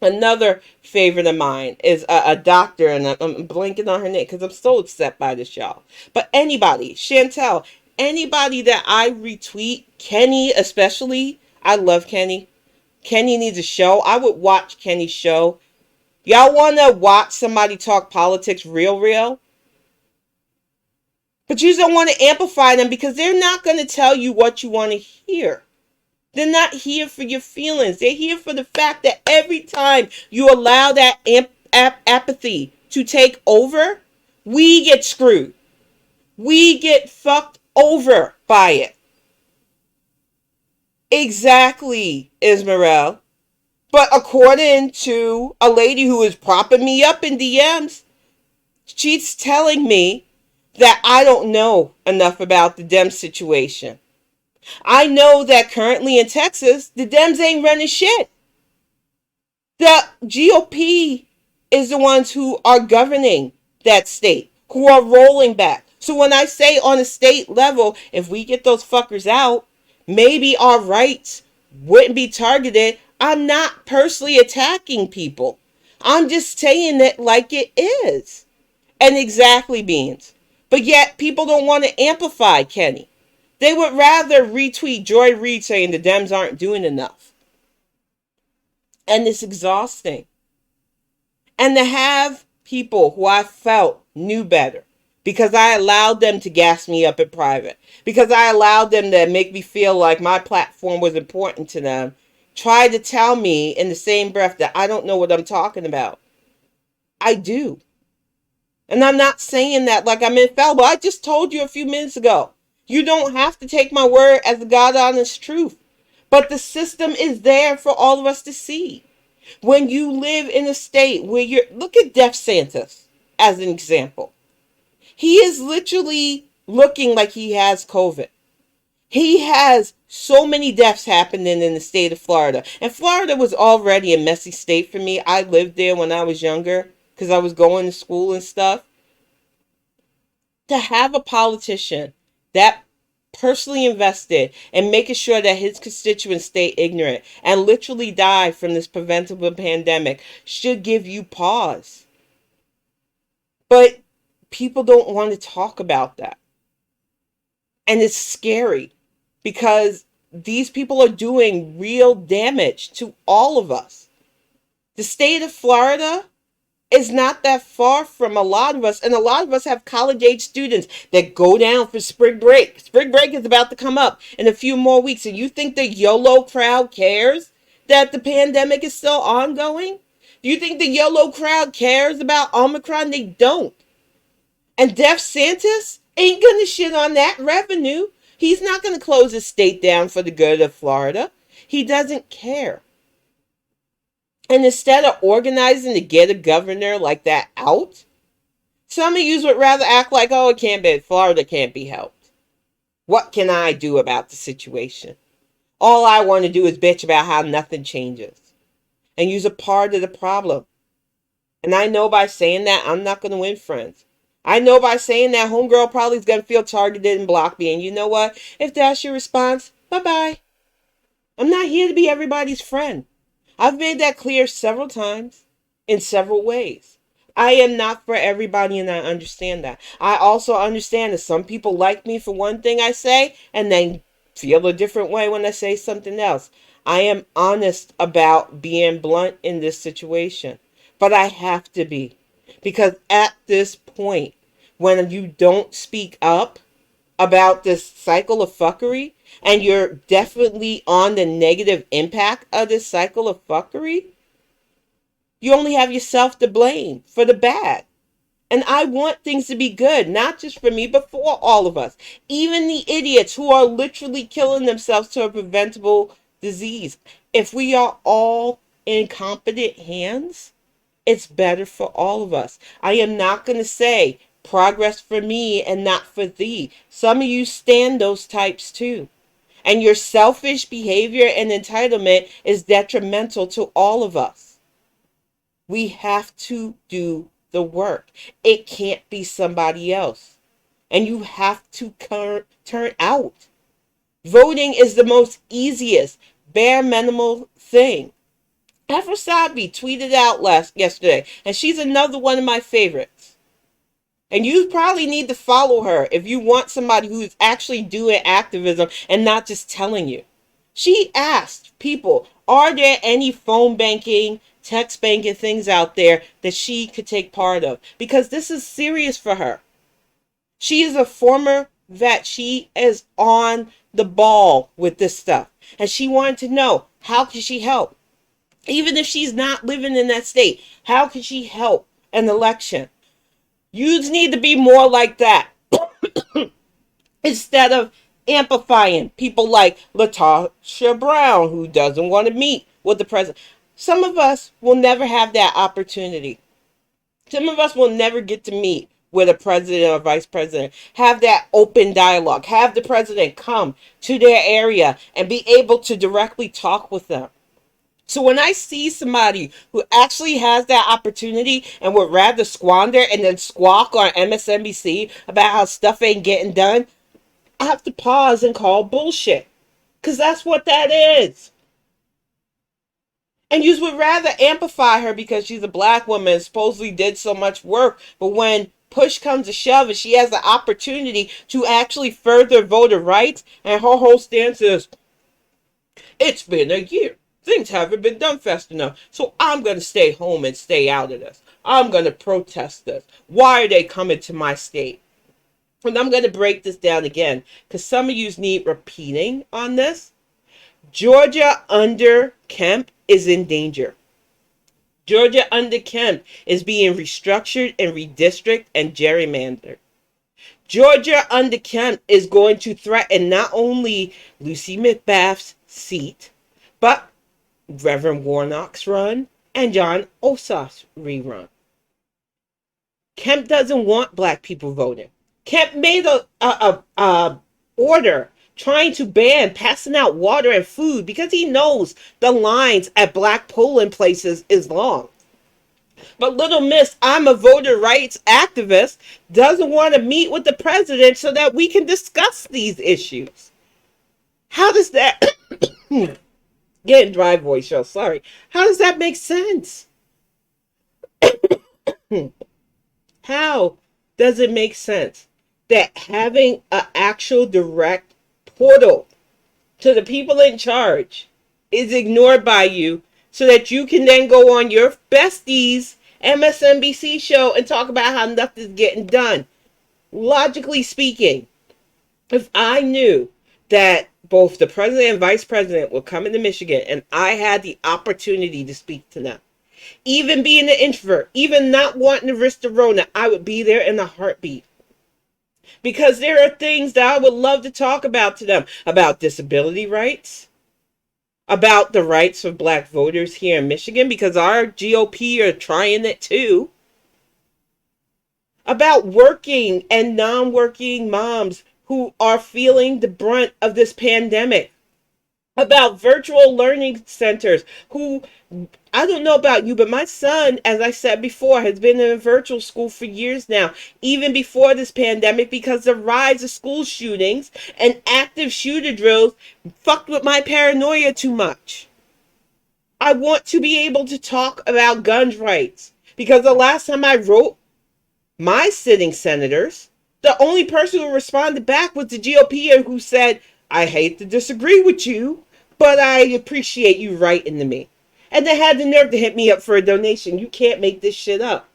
Another favorite of mine is a doctor, and I'm blanking on her name because I'm so upset by this, y'all. But anybody, Chantel, anybody that I retweet, Kenny especially, I love Kenny. Kenny needs a show. I would watch Kenny's show. Y'all want to watch somebody talk politics real? But you don't want to amplify them because they're not going to tell you what you want to hear. They're not here for your feelings. They're here for the fact that every time you allow that apathy to take over, we get screwed. We get fucked over by it. Exactly, Ismael. But according to a lady who is propping me up in DMs, she's telling me that I don't know enough about the Dem situation. I know that currently in Texas, the Dems ain't running shit. The GOP is the ones who are governing that state, who are rolling back. So when I say on a state level, if we get those fuckers out, maybe our rights wouldn't be targeted. I'm not personally attacking people. I'm just saying it like it is. And exactly, Beans. But yet people don't want to amplify Kenny. They would rather retweet Joy Reid saying the Dems aren't doing enough. And it's exhausting. And to have people who I felt knew better, because I allowed them to gas me up in private, because I allowed them to make me feel like my platform was important to them, try to tell me in the same breath that I don't know what I'm talking about. I do. And I'm not saying that like I'm infallible. I just told you a few minutes ago. You don't have to take my word as the God honest truth. But the system is there for all of us to see. When you live in a state where you're, look at DeSantis as an example. He is literally looking like he has COVID. He has so many deaths happening in the state of Florida. And Florida was already a messy state for me. I lived there when I was younger because I was going to school and stuff. To have a politician that personally invested in making sure that his constituents stay ignorant and literally die from this preventable pandemic should give you pause. But people don't want to talk about that. And it's scary because these people are doing real damage to all of us. The state of Florida is not that far from a lot of us, and a lot of us have college-age students that go down for spring break. Spring break is about to come up in a few more weeks, and you think the YOLO crowd cares that the pandemic is still ongoing? Do you think the YOLO crowd cares about Omicron? They don't. And DeSantis ain't gonna shit on that revenue. He's not gonna close his state down for the good of Florida. He doesn't care. And instead of organizing to get a governor like that out, some of you would rather act like, oh, it can't be, Florida can't be helped. What can I do about the situation? All I want to do is bitch about how nothing changes. And use a part of the problem. And I know by saying that, I'm not going to win friends. I know by saying that, homegirl probably is going to feel targeted and block me. And you know what? If that's your response, bye-bye. I'm not here to be everybody's friend. I've made that clear several times in several ways. I am not for everybody, and I understand that. I also understand that some people like me for one thing I say and then feel a different way when I say something else. I am honest about being blunt in this situation, but I have to be. Because at this point, when you don't speak up about this cycle of fuckery, and you're definitely on the negative impact of this cycle of fuckery, you only have yourself to blame for the bad. And I want things to be good, not just for me, but for all of us. Even the idiots who are literally killing themselves to a preventable disease. If we are all in competent hands, it's better for all of us. I am not going to say progress for me and not for thee. Some of you stand those types too. And your selfish behavior and entitlement is detrimental to all of us. We have to do the work. It can't be somebody else. And you have to turn out. Voting is the most easiest, bare minimal thing. Afrosabi tweeted out yesterday, and she's another one of my favorites. And you probably need to follow her if you want somebody who's actually doing activism and not just telling you. She asked people, are there any phone banking, text banking things out there that she could take part of? Because this is serious for her. She is a former vet. She is on the ball with this stuff. And she wanted to know, how can she help? Even if she's not living in that state, how can she help an election? You need to be more like that. Instead of amplifying people like Latasha Brown, who doesn't want to meet with the president. Some of us will never have that opportunity. Some of us will never get to meet with a president or vice president. Have that open dialogue. Have the president come to their area and be able to directly talk with them. So when I see somebody who actually has that opportunity and would rather squander and then squawk on MSNBC about how stuff ain't getting done, I have to pause and call bullshit. Because that's what that is. And you would rather amplify her because she's a black woman and supposedly did so much work. But when push comes to shove and she has the opportunity to actually further voter rights, and her whole stance is, it's been a year. Things haven't been done fast enough. So I'm going to stay home and stay out of this. I'm going to protest this. Why are they coming to my state? And I'm going to break this down again because some of you need repeating on this. Georgia under Kemp is in danger. Georgia under Kemp is being restructured and redistricted and gerrymandered. Georgia under Kemp is going to threaten not only Lucy McBath's seat, but Reverend Warnock's run and John Ossoff's rerun. Kemp doesn't want black people voting. Kemp made a order trying to ban passing out water and food because he knows the lines at black polling places is long. But little miss, I'm a voter rights activist, doesn't want to meet with the president so that we can discuss these issues. How does that... Getting dry voice, y'all. Sorry. How does that make sense? How does it make sense that having an actual direct portal to the people in charge is ignored by you so that you can then go on your besties MSNBC show and talk about how nothing's getting done? Logically speaking, if I knew that both the president and vice president were coming to Michigan and I had the opportunity to speak to them, even being an introvert, even not wanting to risk the Rona, I would be there in a heartbeat. Because there are things that I would love to talk about to them, about disability rights, about the rights of black voters here in Michigan, because our GOP are trying it too, about working and non-working moms who are feeling the brunt of this pandemic, about virtual learning centers who, I don't know about you, but my son, as I said before, has been in a virtual school for years now, even before this pandemic, because the rise of school shootings and active shooter drills fucked with my paranoia too much. I want to be able to talk about gun rights, because the last time I wrote my sitting senators, the only person who responded back was the GOP who said, I hate to disagree with you, but I appreciate you writing to me. And they had the nerve to hit me up for a donation. You can't make this shit up.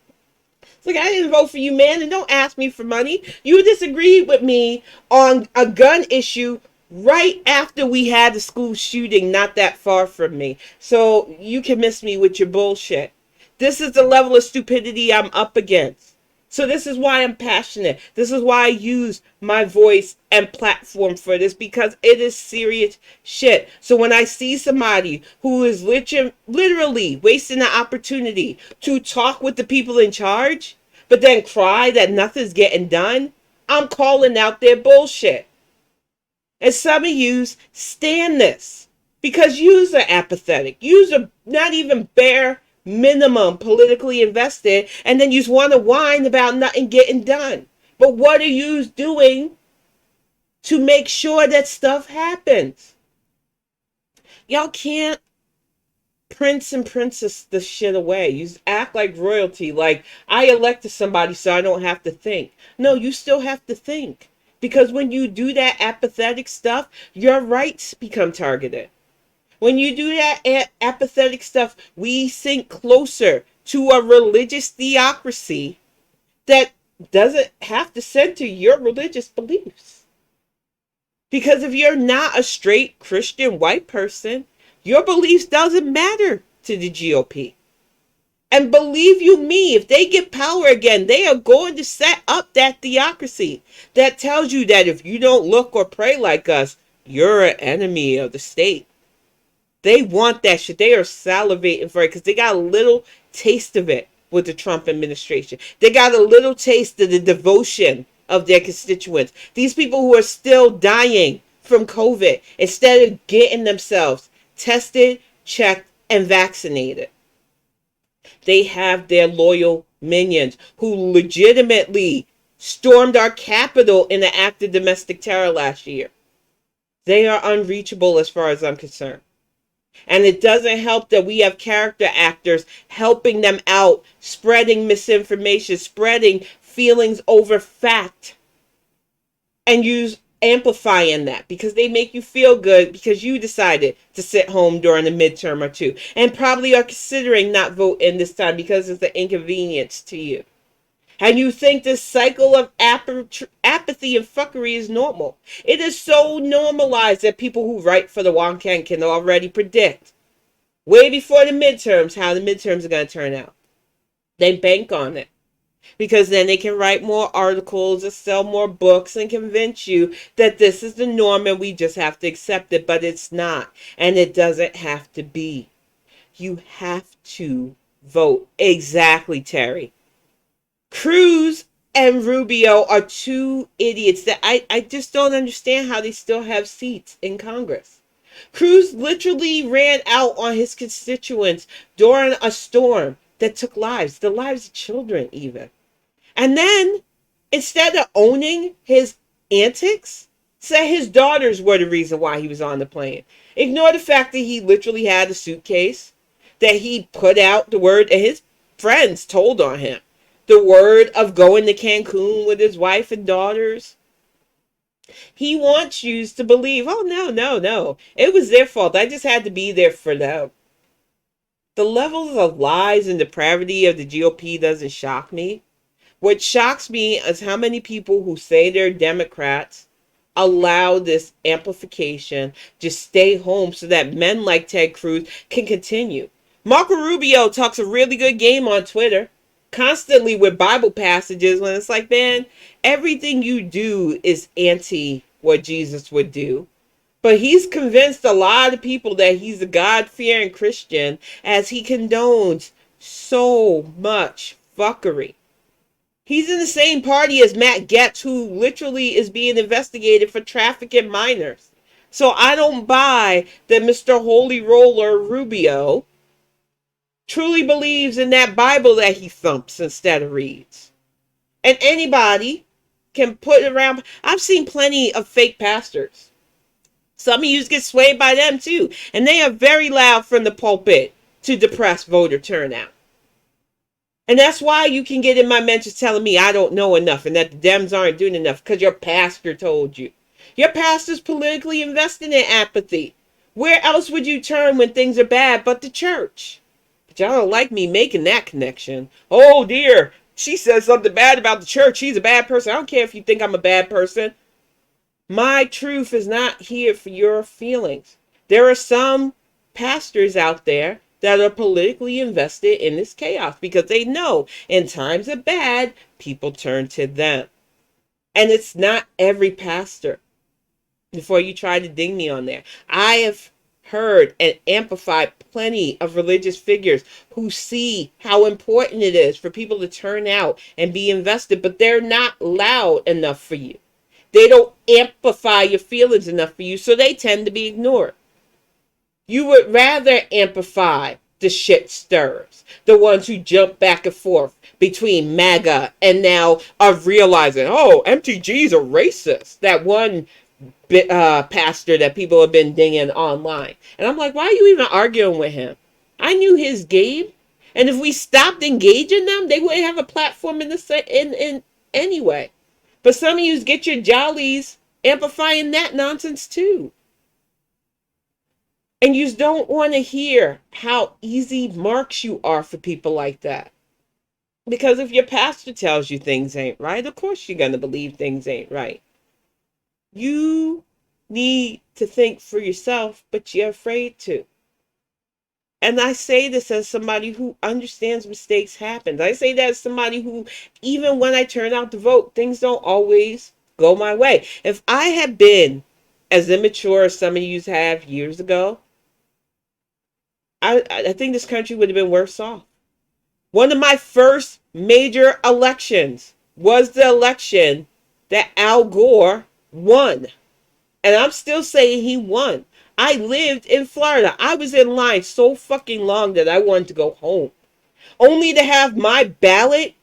It's like, I didn't vote for you, man, and don't ask me for money. You disagreed with me on a gun issue right after we had the school shooting not that far from me. So you can miss me with your bullshit. This is the level of stupidity I'm up against. So this is why I'm passionate. This is why I use my voice and platform for this, because it is serious shit. So when I see somebody who is literally wasting the opportunity to talk with the people in charge, but then cry that nothing's getting done, I'm calling out their bullshit. And some of yous stand this because yous are apathetic. Yous are not even bare minimum politically invested, and then you just want to whine about nothing getting done. But what are you doing to make sure that stuff happens? Y'all can't prince and princess this shit away. You just act like royalty, like I elected somebody so I don't have to think. No, you still have to think, because when you do that apathetic stuff, your rights become targeted. When you do that apathetic stuff, we sink closer to a religious theocracy that doesn't have to center your religious beliefs. Because if you're not a straight Christian white person, your beliefs doesn't matter to the GOP. And believe you me, if they get power again, they are going to set up that theocracy that tells you that if you don't look or pray like us, you're an enemy of the state. They want that shit. They are salivating for it because they got a little taste of it with the Trump administration. They got a little taste of the devotion of their constituents. These people who are still dying from COVID instead of getting themselves tested, checked, and vaccinated. They have their loyal minions who legitimately stormed our Capitol in an act of domestic terror last year. They are unreachable as far as I'm concerned. And it doesn't help that we have character actors helping them out, spreading misinformation, spreading feelings over fact, and amplifying that because they make you feel good because you decided to sit home during a midterm or two and probably are considering not voting this time because it's an inconvenience to you. And you think this cycle of apathy and fuckery is normal. It is so normalized that people who write for the Wonkan can already predict way before the midterms how the midterms are going to turn out. They bank on it because then they can write more articles or sell more books and convince you that this is the norm and we just have to accept it. But it's not, and it doesn't have to be. You have to vote. Exactly, Terry. Cruz and Rubio are two idiots that I just don't understand how they still have seats in Congress. Cruz literally ran out on his constituents during a storm that took lives, the lives of children even. And then, instead of owning his antics, said his daughters were the reason why he was on the plane. Ignore the fact that he literally had a suitcase, that he put out the word, and his friends told on him. The word of going to Cancun with his wife and daughters. He wants you to believe, oh, no. It was their fault. I just had to be there for them. The levels of lies and depravity of the GOP doesn't shock me. What shocks me is how many people who say they're Democrats allow this amplification to stay home so that men like Ted Cruz can continue. Marco Rubio talks a really good game on Twitter. Constantly with Bible passages when it's like, man, everything you do is anti what Jesus would do. But he's convinced a lot of people that he's a God-fearing Christian as he condones so much fuckery. He's in the same party as Matt Gaetz, who literally is being investigated for trafficking minors. So I don't buy that Mr. Holy Roller Rubio truly believes in that Bible that he thumps instead of reads. And anybody can put it around. I've seen plenty of fake pastors. Some of you get swayed by them too. And they are very loud from the pulpit to depress voter turnout. And that's why you can get in my mentions telling me I don't know enough and that the Dems aren't doing enough because your pastor told you. Your pastor's politically invested in apathy. Where else would you turn when things are bad but the church? Y'all don't like me making that connection. Oh dear, she says something bad about the church. She's a bad person. I don't care if you think I'm a bad person. My truth is not here for your feelings. There are some pastors out there that are politically invested in this chaos because they know in times of bad, people turn to them. And it's not every pastor. Before you try to ding me on there, I have heard and amplified plenty of religious figures who see how important it is for people to turn out and be invested, but they're not loud enough for you. They don't amplify your feelings enough for you, so they tend to be ignored. You would rather amplify the shit stirrers, the ones who jump back and forth between MAGA and now are realizing, oh, MTG's a racist. That one pastor that people have been dinging online. And I'm like, why are you even arguing with him? I knew his game. And if we stopped engaging them, they wouldn't have a platform in anyway. But some of you get your jollies amplifying that nonsense too. And you don't want to hear how easy marks you are for people like that. Because if your pastor tells you things ain't right, of course you're going to believe things ain't right. You need to think for yourself, but you're afraid to. And I say this as somebody who understands mistakes happen. I say that as somebody who, even when I turn out to vote, things don't always go my way. If I had been as immature as some of you have years ago, I think this country would have been worse off. One of my first major elections was the election that Al Gore won. And I'm still saying he won. I lived in Florida. I was in line so fucking long that I wanted to go home, only to have my ballot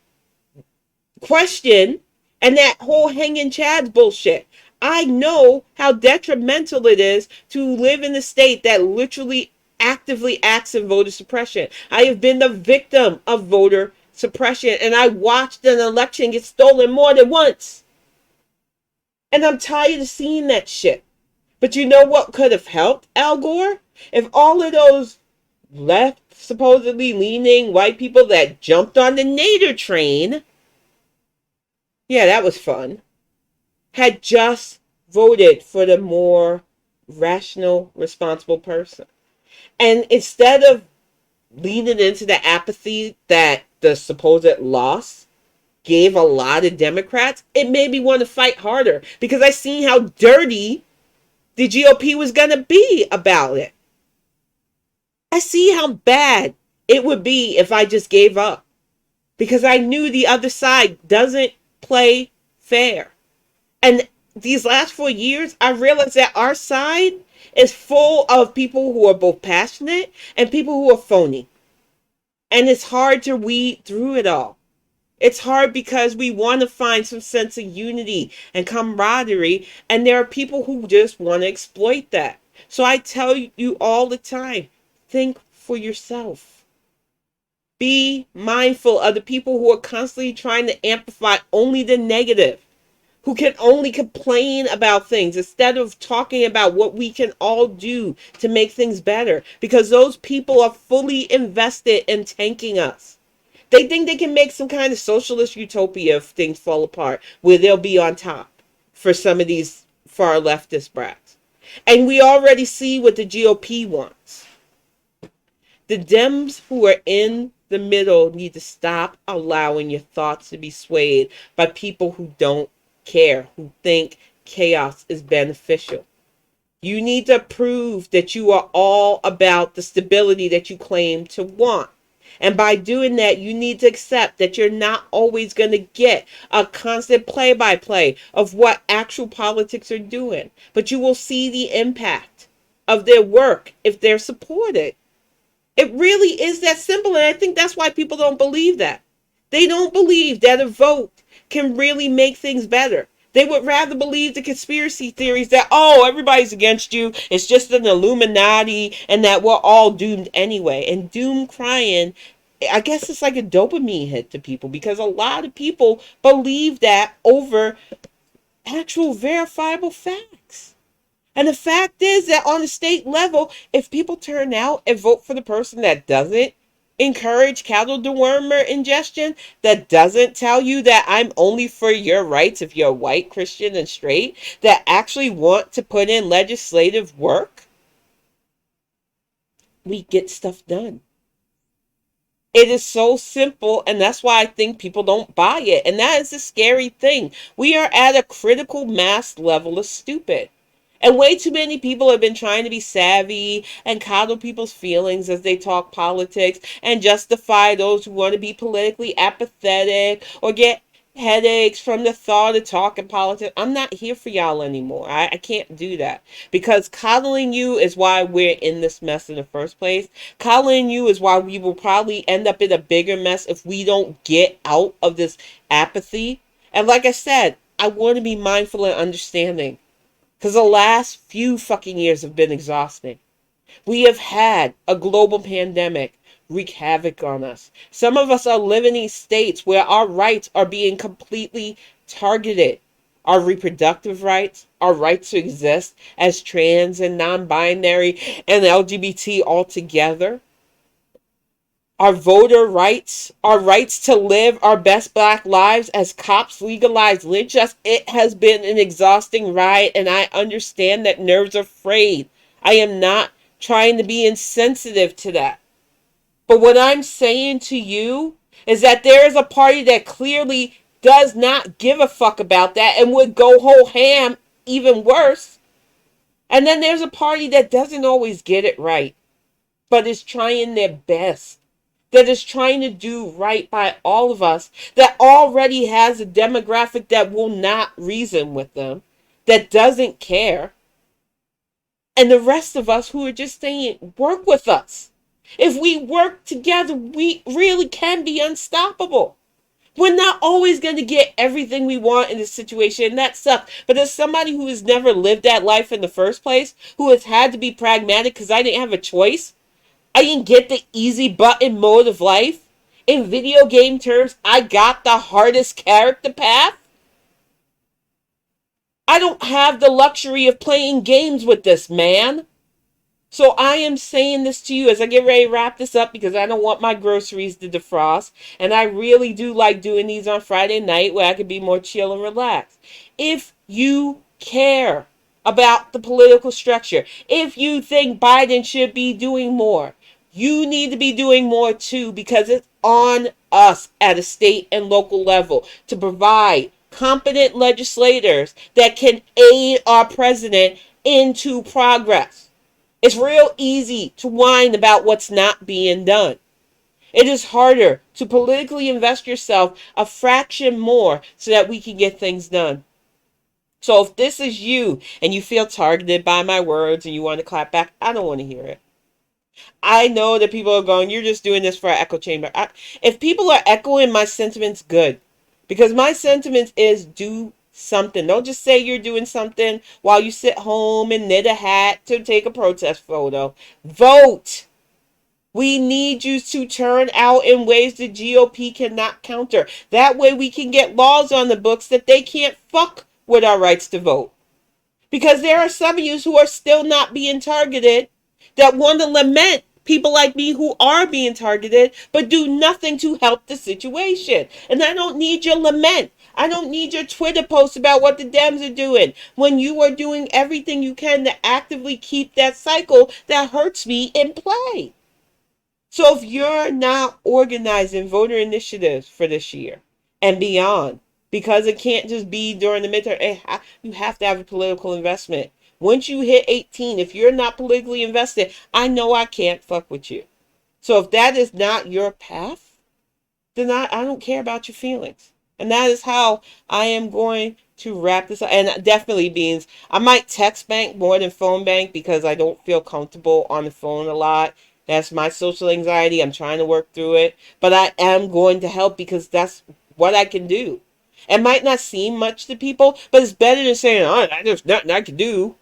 questioned and that whole hanging chads bullshit. I know how detrimental it is to live in a state that literally actively acts in voter suppression. I have been the victim of voter suppression, and I watched an election get stolen more than once. And I'm tired of seeing that shit. But you know what could have helped Al Gore? If all of those left, supposedly leaning white people that jumped on the Nader train, yeah, that was fun, had just voted for the more rational, responsible person. And instead of leaning into the apathy that the supposed loss gave a lot of Democrats, it made me want to fight harder because I seen how dirty the GOP was going to be about it. I see how bad it would be if I just gave up because I knew the other side doesn't play fair. And these last 4 years, I realized that our side is full of people who are both passionate and people who are phony. And it's hard to weed through it all. It's hard because we want to find some sense of unity and camaraderie, and there are people who just want to exploit that. So I tell you all the time, think for yourself. Be mindful of the people who are constantly trying to amplify only the negative, who can only complain about things instead of talking about what we can all do to make things better, because those people are fully invested in tanking us. They think they can make some kind of socialist utopia if things fall apart, where they'll be on top for some of these far leftist brats. And we already see what the GOP wants. The Dems who are in the middle need to stop allowing your thoughts to be swayed by people who don't care, who think chaos is beneficial. You need to prove that you are all about the stability that you claim to want. And by doing that, you need to accept that you're not always going to get a constant play-by-play of what actual politics are doing. But you will see the impact of their work if they're supported. It really is that simple, and I think that's why people don't believe that. They don't believe that a vote can really make things better. They would rather believe the conspiracy theories that, oh, everybody's against you, it's just an Illuminati, and that we're all doomed anyway. And doom crying, I guess it's like a dopamine hit to people, because a lot of people believe that over actual verifiable facts. And the fact is that on the state level, if people turn out and vote for the person that doesn't encourage cattle dewormer ingestion, that doesn't tell you that I'm only for your rights if you're white, Christian, and straight, that actually want to put in legislative work, we get stuff done. It is so simple, and that's why I think people don't buy it. And that is the scary thing. We are at a critical mass level of stupid. And way too many people have been trying to be savvy and coddle people's feelings as they talk politics and justify those who want to be politically apathetic or get headaches from the thought of talking politics. I'm not here for y'all anymore. I can't do that. Because coddling you is why we're in this mess in the first place. Coddling you is why we will probably end up in a bigger mess if we don't get out of this apathy. And like I said, I want to be mindful and understanding. Because the last few fucking years have been exhausting. We have had a global pandemic wreak havoc on us. Some of us are living in states where our rights are being completely targeted. Our reproductive rights, our right to exist as trans and non-binary and LGBT altogether. Our voter rights, our rights to live our best black lives as cops legalize lynch us. It has been an exhausting ride, and I understand that nerves are frayed. I am not trying to be insensitive to that. But what I'm saying to you is that there is a party that clearly does not give a fuck about that and would go whole ham, even worse. And then there's a party that doesn't always get it right, but is trying their best. that is trying to do right by all of us, that already has a demographic that will not reason with them, that doesn't care, and the rest of us who are just saying, work with us. If we work together, we really can be unstoppable. We're not always going to get everything we want in this situation, and that sucks. But as somebody who has never lived that life in the first place, who has had to be pragmatic because I didn't have a choice, I didn't get the easy button mode of life. In video game terms, I got the hardest character path. I don't have the luxury of playing games with this man. So I am saying this to you as I get ready to wrap this up because I don't want my groceries to defrost. And I really do like doing these on Friday night where I can be more chill and relaxed. If you care about the political structure, if you think Biden should be doing more, you need to be doing more too, because it's on us at a state and local level to provide competent legislators that can aid our president into progress. It's real easy to whine about what's not being done. It is harder to politically invest yourself a fraction more so that we can get things done. So if this is you and you feel targeted by my words and you want to clap back, I don't want to hear it. I know that people are going, you're just doing this for an echo chamber. If people are echoing my sentiments, good. Because my sentiments is do something. Don't just say you're doing something while you sit home and knit a hat to take a protest photo. Vote. We need you to turn out in ways the GOP cannot counter. That way we can get laws on the books that they can't fuck with our rights to vote. Because there are some of you who are still not being targeted that want to lament people like me who are being targeted but do nothing to help the situation. And I don't need your lament. I don't need your Twitter posts about what the Dems are doing when you are doing everything you can to actively keep that cycle that hurts me in play. So if you're not organizing voter initiatives for this year and beyond, because it can't just be during the midterm, you have to have a political investment. Once you hit 18, if you're not politically invested, I know I can't fuck with you. So if that is not your path, then I don't care about your feelings. And that is how I am going to wrap this up. And definitely, Beans, I might text bank more than phone bank because I don't feel comfortable on the phone a lot. That's my social anxiety. I'm trying to work through it. But I am going to help because that's what I can do. It might not seem much to people, but it's better than saying, oh, there's nothing I can do.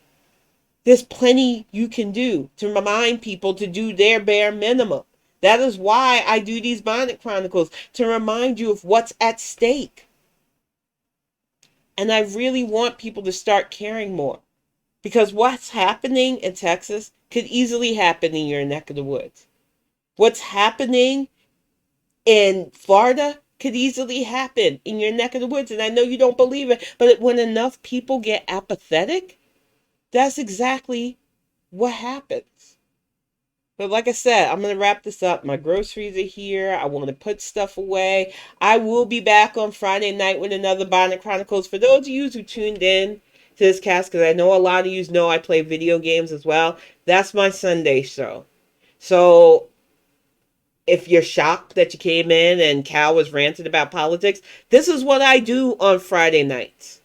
There's plenty you can do to remind people to do their bare minimum. That is why I do these Bonnet Chronicles, to remind you of what's at stake. And I really want people to start caring more. Because what's happening in Texas could easily happen in your neck of the woods. What's happening in Florida could easily happen in your neck of the woods. And I know you don't believe it, but when enough people get apathetic, that's exactly what happens. But like I said, I'm going to wrap this up. My groceries are here. I want to put stuff away. I will be back on Friday night with another Bonnet Chronicles. For those of you who tuned in to this cast, because I know a lot of you know I play video games as well, that's my Sunday show. So if you're shocked that you came in and Cal was ranting about politics, this is what I do on Friday nights.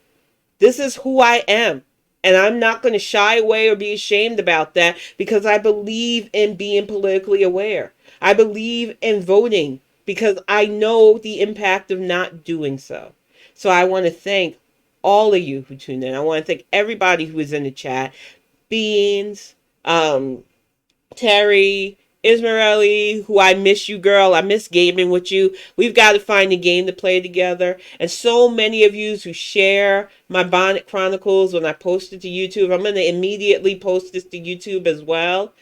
This is who I am. And I'm not going to shy away or be ashamed about that because I believe in being politically aware. I believe in voting because I know the impact of not doing so. So I want to thank all of you who tuned in. I want to thank everybody who is in the chat. Beans, Terry, Ismaili, who I miss you, girl. I miss gaming with you. We've got to find a game to play together. And so many of you who share my Bonnet Chronicles when I post it to YouTube. I'm going to immediately post this to YouTube as well.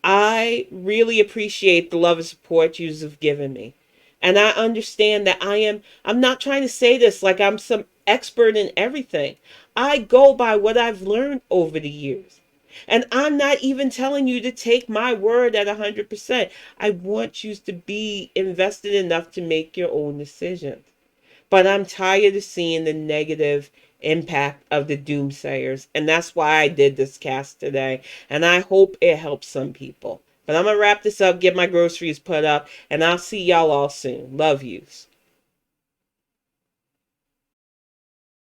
I really appreciate the love and support you have given me. And I understand that I'm not trying to say this like I'm some expert in everything. I go by what I've learned over the years. And I'm not even telling you to take my word at 100%. I want you to be invested enough to make your own decisions. But I'm tired of seeing the negative impact of the doomsayers. And that's why I did this cast today. And I hope it helps some people. But I'm going to wrap this up, get my groceries put up, and I'll see y'all all soon. Love yous.